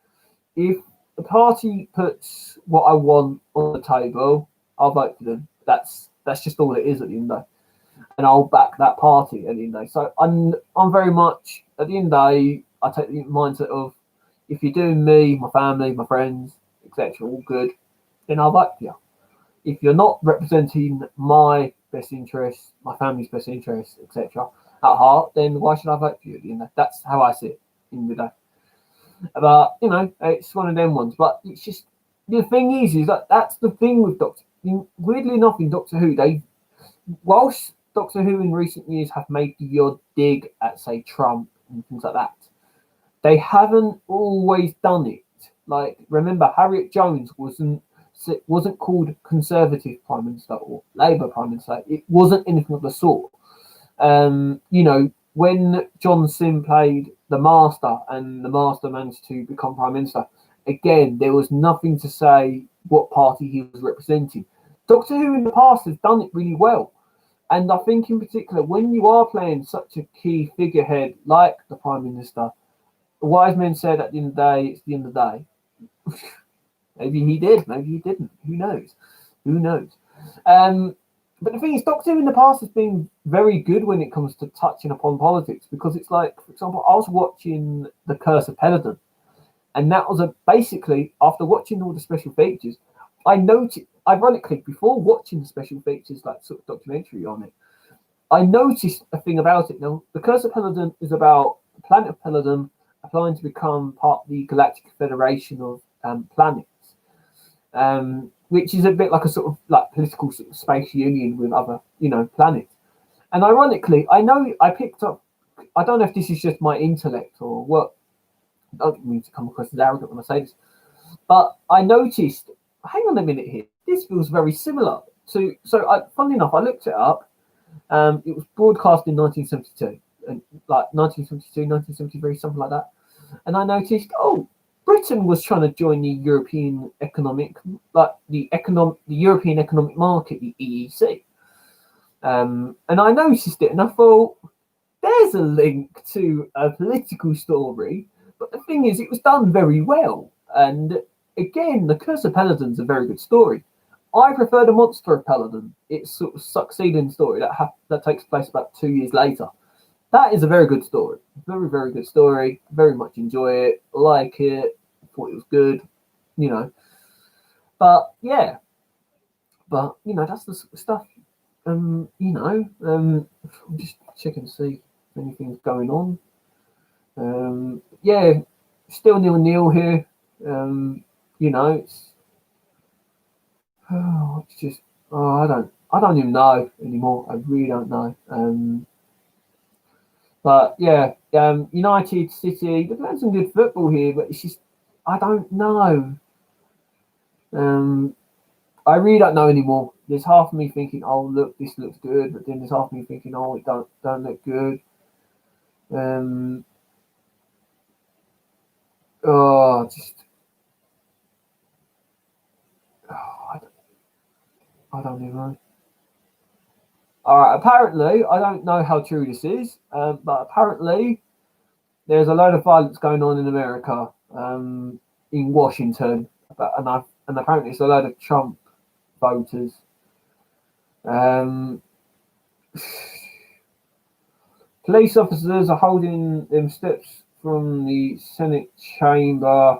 S1: if the party puts what I want on the table, I'll vote for them. That's just all it is at the end of the day. And I'll back that party at the end of the day. So I'm very much, at the end of the day, I take the mindset of, if you're doing me, my family, my friends, etc., all good, then I'll vote for you. If you're not representing my best interests, my family's best interests, etc., at heart, then why should I vote for you? That's how I see it in the day. But it's one of them ones. But it's just, the thing is that that's the thing with Doctor. Weirdly enough, in Doctor Who, whilst Doctor Who in recent years have made the odd dig at, say, Trump and things like that, they haven't always done it. Like, remember, Harriet Jones wasn't it wasn't called Conservative Prime Minister or Labour Prime Minister. It wasn't anything of the sort. You know, when John Sim played the Master and the Master managed to become Prime Minister, again, there was nothing to say what party he was representing. Doctor Who in the past has done it really well. And I think in particular, when you are playing such a key figurehead like the Prime Minister, wise men said at the end of the day, it's the end of the day. Maybe he did, maybe he didn't. Who knows? Who knows? But the thing is, Doctor Who in the past has been very good when it comes to touching upon politics, because it's like, for example, I was watching The Curse of Peladon, and that was basically, after watching all the special features, I noticed, ironically, before watching the special features, like sort of documentary on it, I noticed a thing about it. Now, The Curse of Peladon is about the planet of Peladon applying to become part of the Galactic Federation of planets. Which is a bit like a sort of like political sort of space union with other, you know, planets. And ironically, I know I picked up, I don't know if this is just my intellect or what, I don't mean to come across as arrogant when I say this, but I noticed, hang on a minute here, this feels very similar to, funnily enough, I looked it up, it was broadcast in 1972, and like 1972, 1973, something like that. And I noticed, oh, Britain was trying to join the European economic, like the European Economic Market, the EEC. And I noticed it, and I thought, there's a link to a political story. But the thing is, it was done very well. And again, The Curse of Peladon's a very good story. I prefer The Monster of Peladon. It's sort of succeeding story that takes place about 2 years later. That is a very good story. Very, very good story. Very much enjoy it. Like it. Thought it was good. You know. But yeah. But you know, that's the sort of stuff. You know. I'm just checking to see if anything's going on. Yeah. Still 0-0 here. You know, it's just I don't even know anymore. I really don't know. But yeah, United City, they're playing some good football here, but it's just, I don't know. I really don't know anymore. There's half of me thinking, oh look, this looks good, but then there's half of me thinking, oh, it don't look good. I don't even know. All right, apparently, I don't know how true this is, but apparently there's a load of violence going on in America, in Washington, and apparently it's a load of Trump voters. Police officers are holding them steps from the Senate chamber,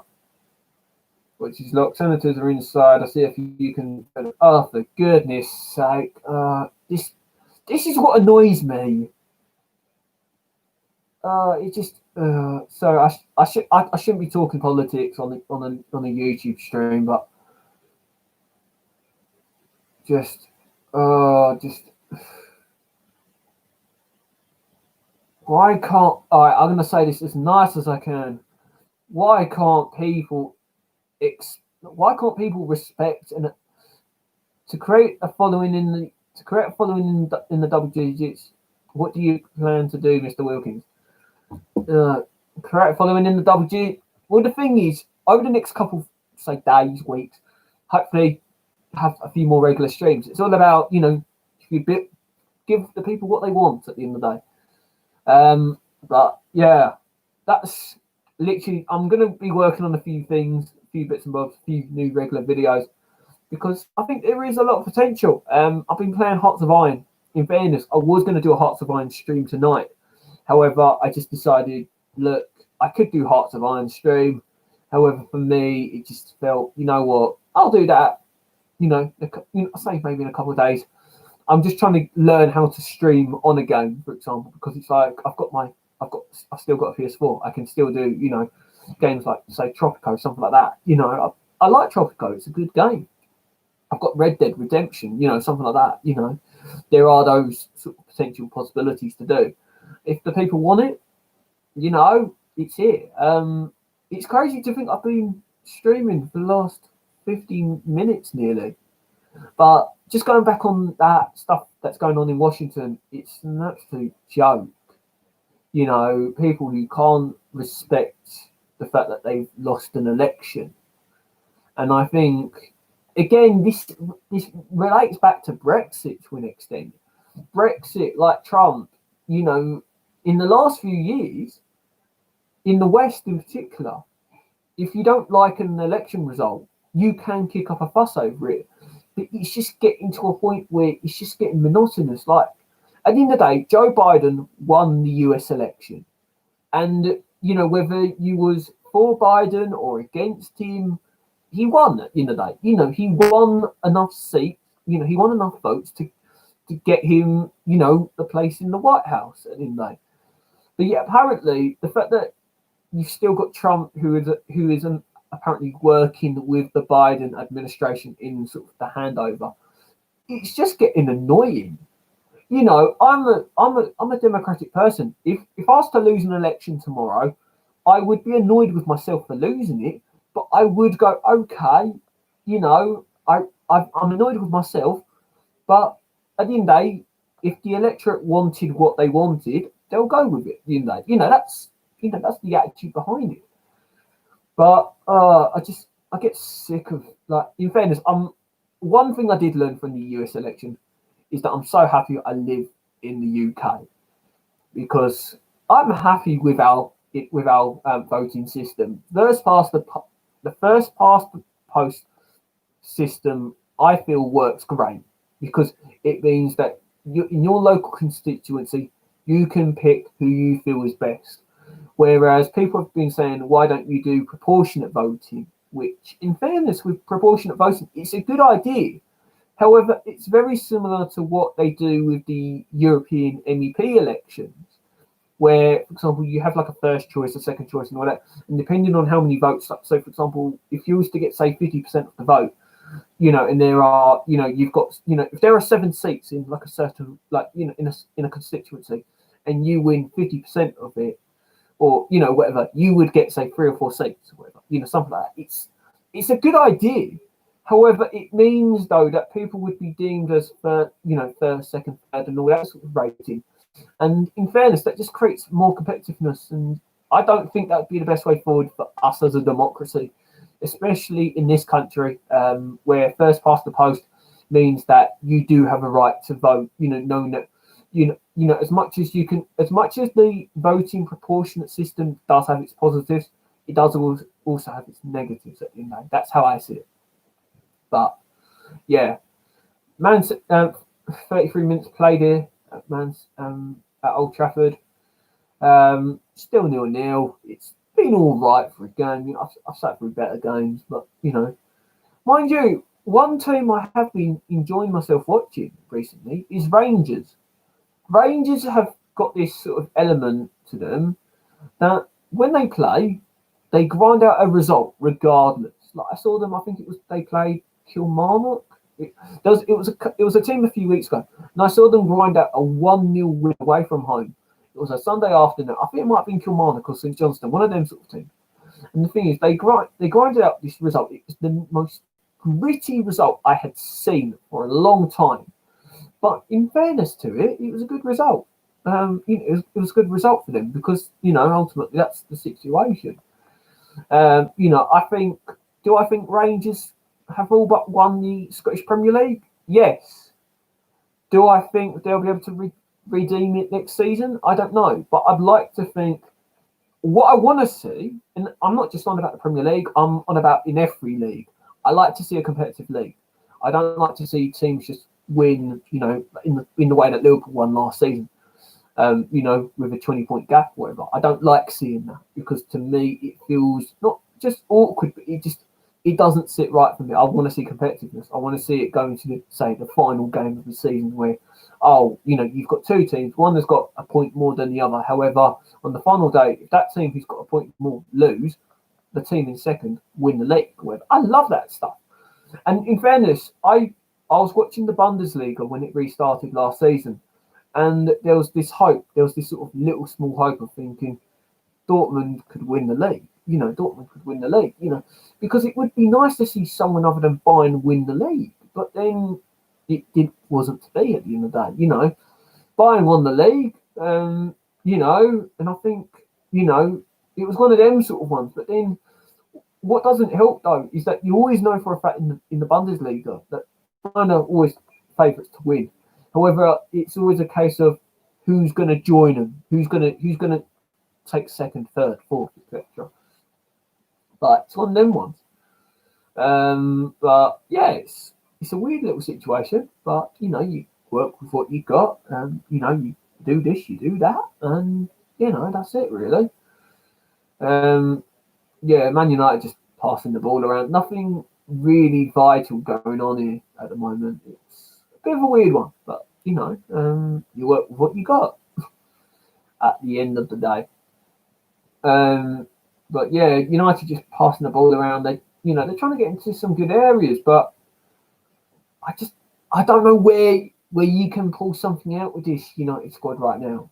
S1: which is locked. Senators are inside. I see if you can. Oh, for goodness sake! This is what annoys me. It just so I shouldn't be talking politics on a YouTube stream, but just why can't I'm gonna say this as nice as I can. Why can't people respect and to create a following in the double digits? What do you plan to do, Mr. Wilkins? Create a following in the double digits. Well, the thing is, over the next couple, say, days, weeks, hopefully have a few more regular streams. It's all about, you know, give the people what they want at the end of the day. But yeah, that's literally, I'm going to be working on a few things, a few bits and bobs, a few new regular videos, because I think there is a lot of potential. I've been playing Hearts of Iron. In fairness, I was going to do a Hearts of Iron stream tonight. However, I just decided, look, I could do Hearts of Iron stream. However, for me, it just felt, you know what, I'll do that. You know, I say maybe in a couple of days. I'm just trying to learn how to stream on a game, for example, because it's like I've still got a PS4. I can still do, you know, games like, say, Tropico, something like that. You know, I like Tropico. It's a good game. I've got Red Dead Redemption, you know, something like that. You know, there are those sort of potential possibilities to do. If the people want it, you know, it's here. It's crazy to think I've been streaming for the last 15 minutes nearly. But just going back on that stuff that's going on in Washington, it's an absolute joke. You know, people who can't respect the fact that they've lost an election. And I think, again, this relates back to Brexit to an extent. Brexit, like Trump, you know, in the last few years, in the West in particular, if you don't like an election result, you can kick up a fuss over it. But it's just getting to a point where it's just getting monotonous. Like, at the end of the day, Joe Biden won the US election. And, you know, whether you was for Biden or against him, he won at the end of the day. You know, he won enough seats, you know, he won enough votes to get him, you know, the place in the White House at the end of the day. But yet, apparently, the fact that you've still got Trump, who isn't apparently working with the Biden administration in sort of the handover, it's just getting annoying. You know, I'm a democratic person. If I was to lose an election tomorrow, I would be annoyed with myself for losing it, but I would go, okay, you know, I'm annoyed with myself, but at the end of the day, if the electorate wanted what they wanted, they'll go with it. You know, that's the attitude behind it. But I get sick of, like, in fairness, one thing I did learn from the US election is that I'm so happy I live in the UK, because I'm happy with our voting system. First past the post system, I feel works great, because it means that in your local constituency, you can pick who you feel is best. Whereas people have been saying, why don't you do proportionate voting? Which, in fairness, with proportionate voting, it's a good idea. However, it's very similar to what they do with the European MEP elections, where, for example, you have like a first choice, a second choice, and all that. And depending on how many votes, so for example, if you was to get, say, 50% of the vote, you know, and there are, you know, you've got, you know, if there are 7 seats in like a certain, like, you know, in a constituency, and you win 50% of it, or, you know, whatever, you would get, say, 3 or 4 seats, or whatever, you know, something like that. It's a good idea. However, it means, though, that people would be deemed as, you know, first, second, third, and all that sort of rating. And in fairness, that just creates more competitiveness. And I don't think that would be the best way forward for us as a democracy, especially in this country, where first past the post means that you do have a right to vote, you know, knowing that, you know, as much as the voting proportionate system does have its positives, it does also have its negatives at the end of the day. That's how I see it. But yeah, Man's 33 minutes played here at at Old Trafford. Still 0-0. It's been all right for a game. You know, I've sat through better games, but you know, mind you, one team I have been enjoying myself watching recently is Rangers. Rangers have got this sort of element to them that when they play, they grind out a result regardless. Like, I saw them, I think they played Kilmarnock. It was a team a few weeks ago, and I saw them grind out a 1-0 win away from home. It was a Sunday afternoon. I think it might have been Kilmarnock or St Johnstone, one of them sort of teams. And the thing is, they grinded out this result. It was the most gritty result I had seen for a long time. But in fairness to it, it was a good result. You know, it was a good result for them, because, you know, ultimately that's the situation. You know, I think Rangers have all but won the Scottish Premier League? Yes. Do I think they'll be able to redeem it next season? I don't know. But I'd like to think, what I want to see, and I'm not just on about the Premier League, I'm on about in every league. I like to see a competitive league. I don't like to see teams just win, you know, in the way that Liverpool won last season, you know, with a 20-point gap or whatever. I don't like seeing that, because to me it feels not just awkward, but it doesn't sit right for me. I want to see competitiveness. I want to see it going to the final game of the season where, you know, you've got two teams, one has got a point more than the other. However, on the final day, if that team who's got a point more lose, the team in second win the league. I love that stuff. And in fairness, I was watching the Bundesliga when it restarted last season, and there was this hope. There was this sort of little small hope of thinking Dortmund could win the league. Dortmund could win the league, because it would be nice to see someone other than Bayern win the league. But then wasn't to be at the end of the day. Bayern won the league, and I think, it was one of them sort of ones. But then what doesn't help though is that you always know for a fact in the Bundesliga that Bayern are always favourites to win. However, it's always a case of who's going to join them, who's going to take second, third, fourth, etc. But it's one of them ones. But yeah, it's a weird little situation. But you work with what you got, and you do this, you do that, and that's it really. Yeah, Man United just passing the ball around. Nothing really vital going on here at the moment. It's a bit of a weird one, but you work with what you got at the end of the day. But yeah, United just passing the ball around. They're trying to get into some good areas, but I don't know where you can pull something out with this United squad right now.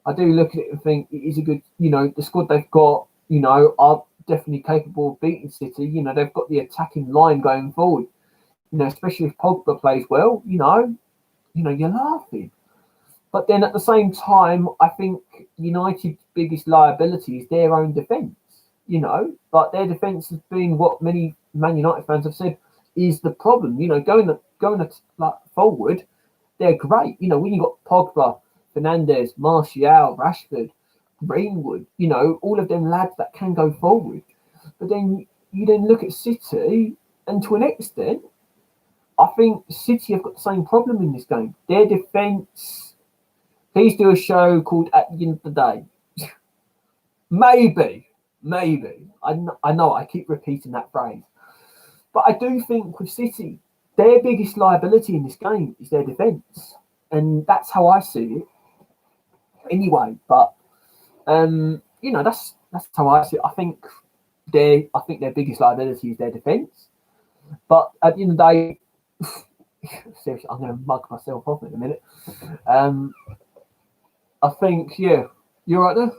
S1: I do look at it and think it is a good, the squad they've got, are definitely capable of beating City. They've got the attacking line going forward. Especially if Pogba plays well, you're laughing. But then at the same time, I think United's biggest liability is their own defence. But their defence has been what many Man United fans have said is the problem. Going forward, they're great. When you got Pogba, Fernandes, Martial, Rashford, Greenwood, all of them lads that can go forward. But then you look at City, and to an extent, I think City have got the same problem in this game. Their defence. Please do a show called At the End of the Day. Maybe. I know I keep repeating that phrase. But I do think with City, their biggest liability in this game is their defence. And that's how I see it. Anyway, but that's how I see it. I think their biggest liability is their defence. But at the end of the day, seriously, I'm going to mug myself off in a minute. I think, yeah, you're right there.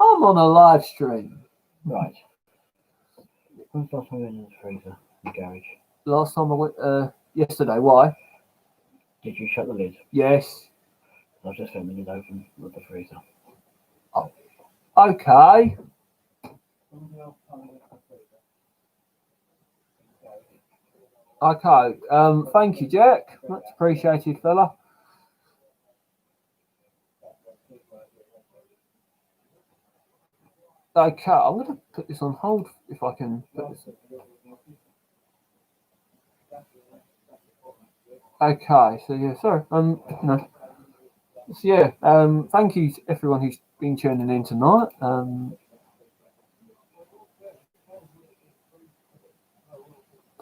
S1: I'm on a live stream.
S2: Right. When's the last time you went in the freezer, in the garage?
S1: Last time I went, yesterday. Why?
S2: Did you shut the lid?
S1: Yes.
S2: I was just found the lid open with the freezer.
S1: Oh. Okay. Okay. Thank you, Jack. Much appreciated, fella. Okay, I'm going to put this on hold if I can put this. Okay, so yeah, sorry. So yeah, thank you to everyone who's been tuning in tonight.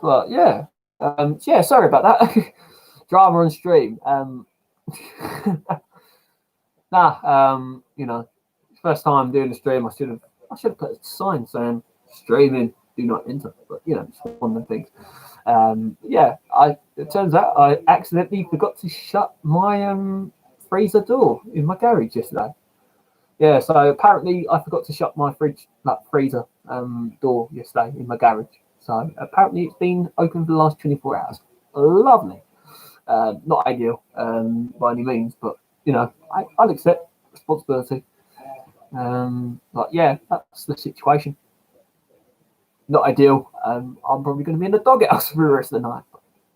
S1: But yeah, yeah, sorry about that. Drama on stream. First time doing the stream, I should have put a sign saying streaming, do not enter. But it's one of the things. It turns out I accidentally forgot to shut my freezer door in my garage yesterday. Yeah, so apparently I forgot to shut my freezer door yesterday in my garage. So apparently it's been open for the last 24 hours. Lovely. Not ideal by any means, but I'll accept responsibility. But yeah, that's the situation. Not ideal. I'm probably going to be in the doghouse for the rest of the night.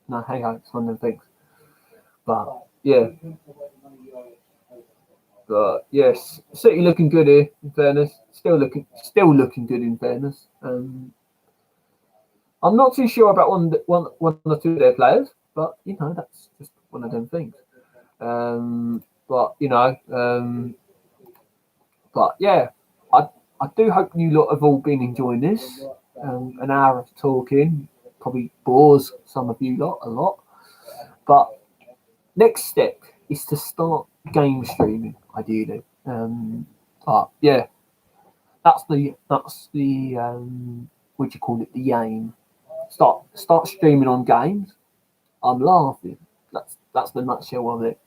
S1: No, hey ho, it's one of them things. But yeah. But yes, City looking good here. In fairness, still looking good. In fairness, I'm not too sure about one or two of their players, but that's just one of them things. But yeah, I do hope you lot have all been enjoying this. An hour of talking probably bores some of you lot a lot, but next step is to start game streaming ideally. But yeah, that's the what do you call it? The aim. Start streaming on games. I'm laughing. That's the nutshell of it.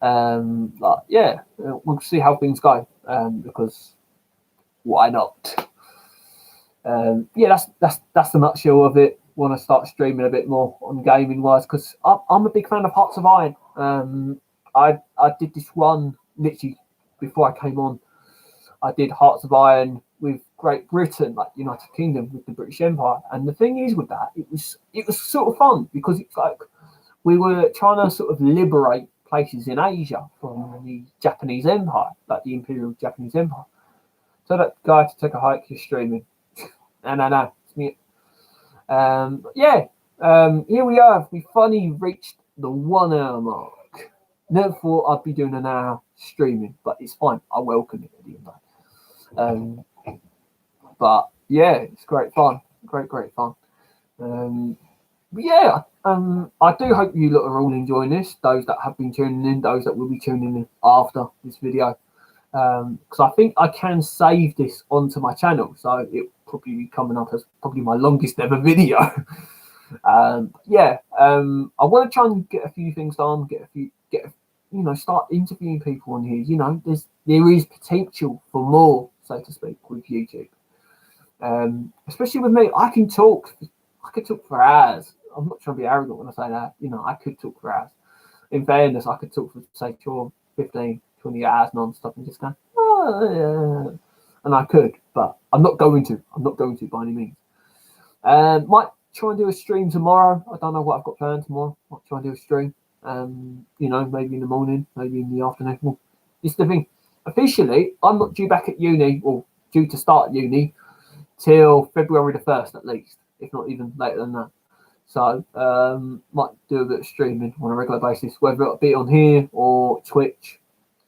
S1: But yeah, we'll see how things go. Because why not? Yeah, that's the nutshell of it. Want to start streaming a bit more on gaming wise because I'm a big fan of Hearts of Iron. I did this one literally before I came on. I did Hearts of Iron with Great Britain, like United Kingdom, with the British Empire. And the thing is with that, it was sort of fun because it's like we were trying to sort of liberate places in Asia from the Japanese Empire, like the Imperial Japanese Empire. So that guy to take a hike, you're streaming. No, it's me. Yeah, here we are. We finally reached the 1 hour mark. Never thought I'd be doing an hour streaming, but it's fine. I welcome it at the end. But yeah, it's great fun. Great fun. Yeah, I do hope you lot are all enjoying this. Those that have been tuning in, those that will be tuning in after this video. Because I think I can save this onto my channel, so it probably be coming up as probably my longest ever video. Yeah, I want to try and get a few things done, start interviewing people on here. There is potential for more, so to speak, with YouTube. Especially with me, I could talk for hours. I'm not trying to be arrogant when I say that. I could talk for hours. In fairness, I could talk for say 15, 20 hours non-stop and just go, oh, yeah. And I could, but I'm not going to. I'm not going to by any means. Might try and do a stream tomorrow. I don't know what I've got planned tomorrow. Might try and do a stream. Maybe in the morning, maybe in the afternoon. Well, this is the thing. Officially, I'm not due back at uni, or due to start uni, till February the 1st at least, if not even later than that. So, might do a bit of streaming on a regular basis, whether it be on here or Twitch.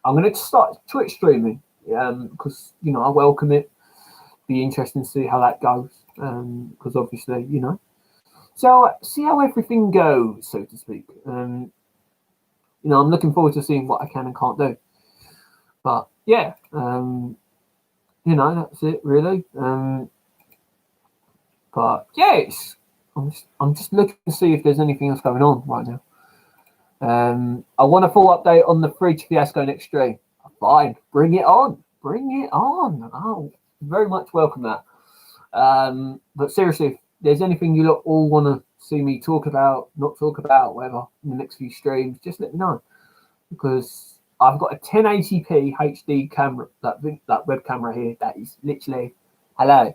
S1: I'm going to start Twitch streaming, because, I welcome it. Be interesting to see how that goes, because obviously, so see how everything goes, so to speak. I'm looking forward to seeing what I can and can't do. But yeah, that's it really. But yeah, I'm just looking to see if there's anything else going on right now. I want a full update on the Fridge Fiasco next stream. Fine, bring it on. Oh, very much welcome that. But seriously, if there's anything you lot all want to see me talk about, not talk about, whatever, in the next few streams, just let me know. Because I've got a 1080p HD camera, that web camera here, that is literally hello,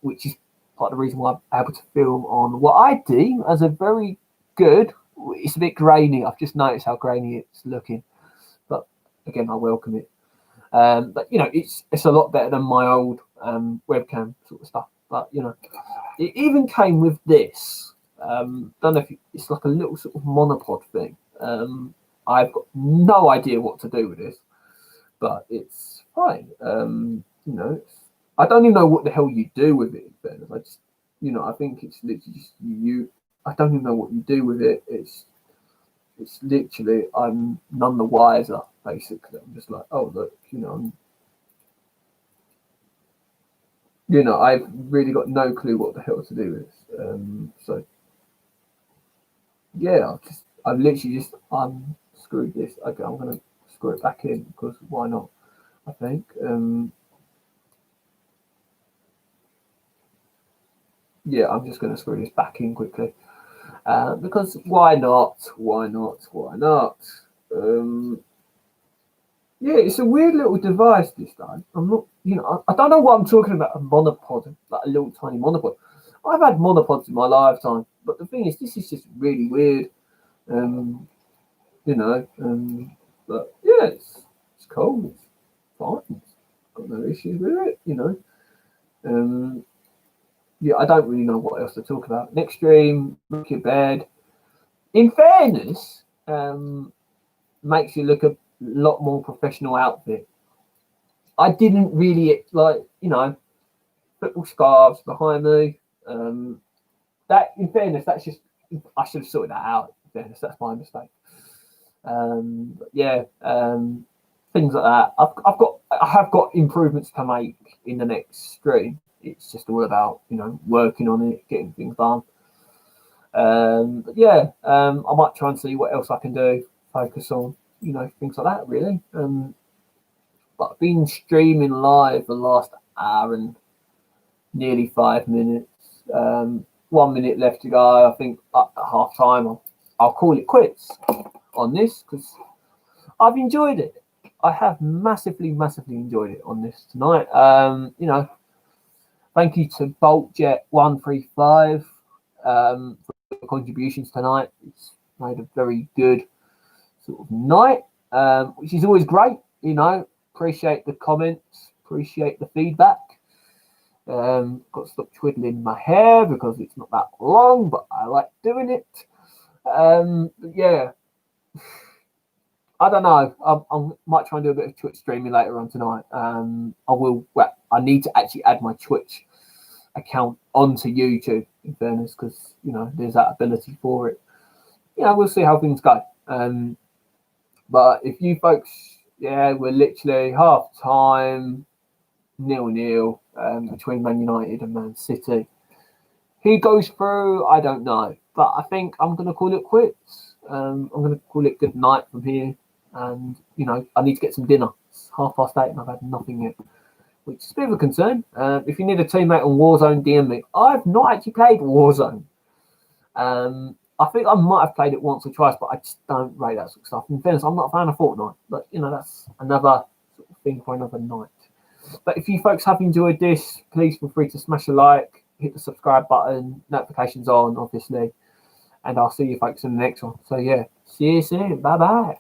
S1: which is part of the reason why I'm able to film on what I deem as a very good. It's a bit grainy. I've just noticed how grainy it's looking, but again, I welcome it. But it's a lot better than my old webcam sort of stuff. But it even came with this. Don't know if it's like a little sort of monopod thing. I've got no idea what to do with this, but it's fine. I don't even know what the hell you do with it. I just, I think it's literally just you. I don't even know what you do with it. It's literally, I'm none the wiser, basically. I'm just like, oh, look, I've really got no clue what the hell to do with this. So, yeah, I've literally just unscrewed this. Okay, I'm going to screw it back in because why not, I think. Yeah, I'm just going to screw this back in quickly. Because why not? Yeah, it's a weird little device this time. I'm not, I don't know what I'm talking about. A monopod, like a little tiny monopod. I've had monopods in my lifetime, but the thing is, this is just really weird. But yeah, it's cool. It's fine. Got no issues with it. Yeah, I don't really know what else to talk about. Next stream, look your bed. In fairness, makes you look a lot more professional outfit. I didn't really football scarves behind me. That, in fairness, that's just, I should have sorted that out. In fairness, that's my mistake. But yeah, things like that. I have got improvements to make in the next stream. It's just all about working on it, getting things done. But yeah, I might try and see what else I can do. Focus on things like that really. but I've been streaming live the last hour and nearly 5 minutes. 1 minute left to go. I think at half time I'll call it quits on this because I've enjoyed it. I have massively enjoyed it on this tonight. Thank you to BoltJet135 for the contributions tonight. It's made a very good sort of night, which is always great. Appreciate the comments, appreciate the feedback. Got to stop twiddling my hair because it's not that long, but I like doing it. Yeah, I don't know. I might try and do a bit of Twitch streaming later on tonight. I will. Well, I need to actually add my Twitch account onto YouTube, in fairness, because there's that ability for it. We'll see how things go. But if you folks, we're literally half time, 0-0 between Man United and Man City. Who goes through? I don't know, but I think I'm going to call it quits. I'm going to call it good night from here, and I need to get some dinner. It's 8:30 and I've had nothing yet, which is a bit of a concern. If you need a teammate on Warzone, DM me. I've not actually played Warzone. I think I might have played it once or twice, but I just don't rate that sort of stuff. In fairness, I'm not a fan of Fortnite, but that's another sort of thing for another night. But if you folks have enjoyed this, please feel free to smash a like, hit the subscribe button, notifications on, obviously, and I'll see you folks in the next one. So yeah, see you soon. Bye bye.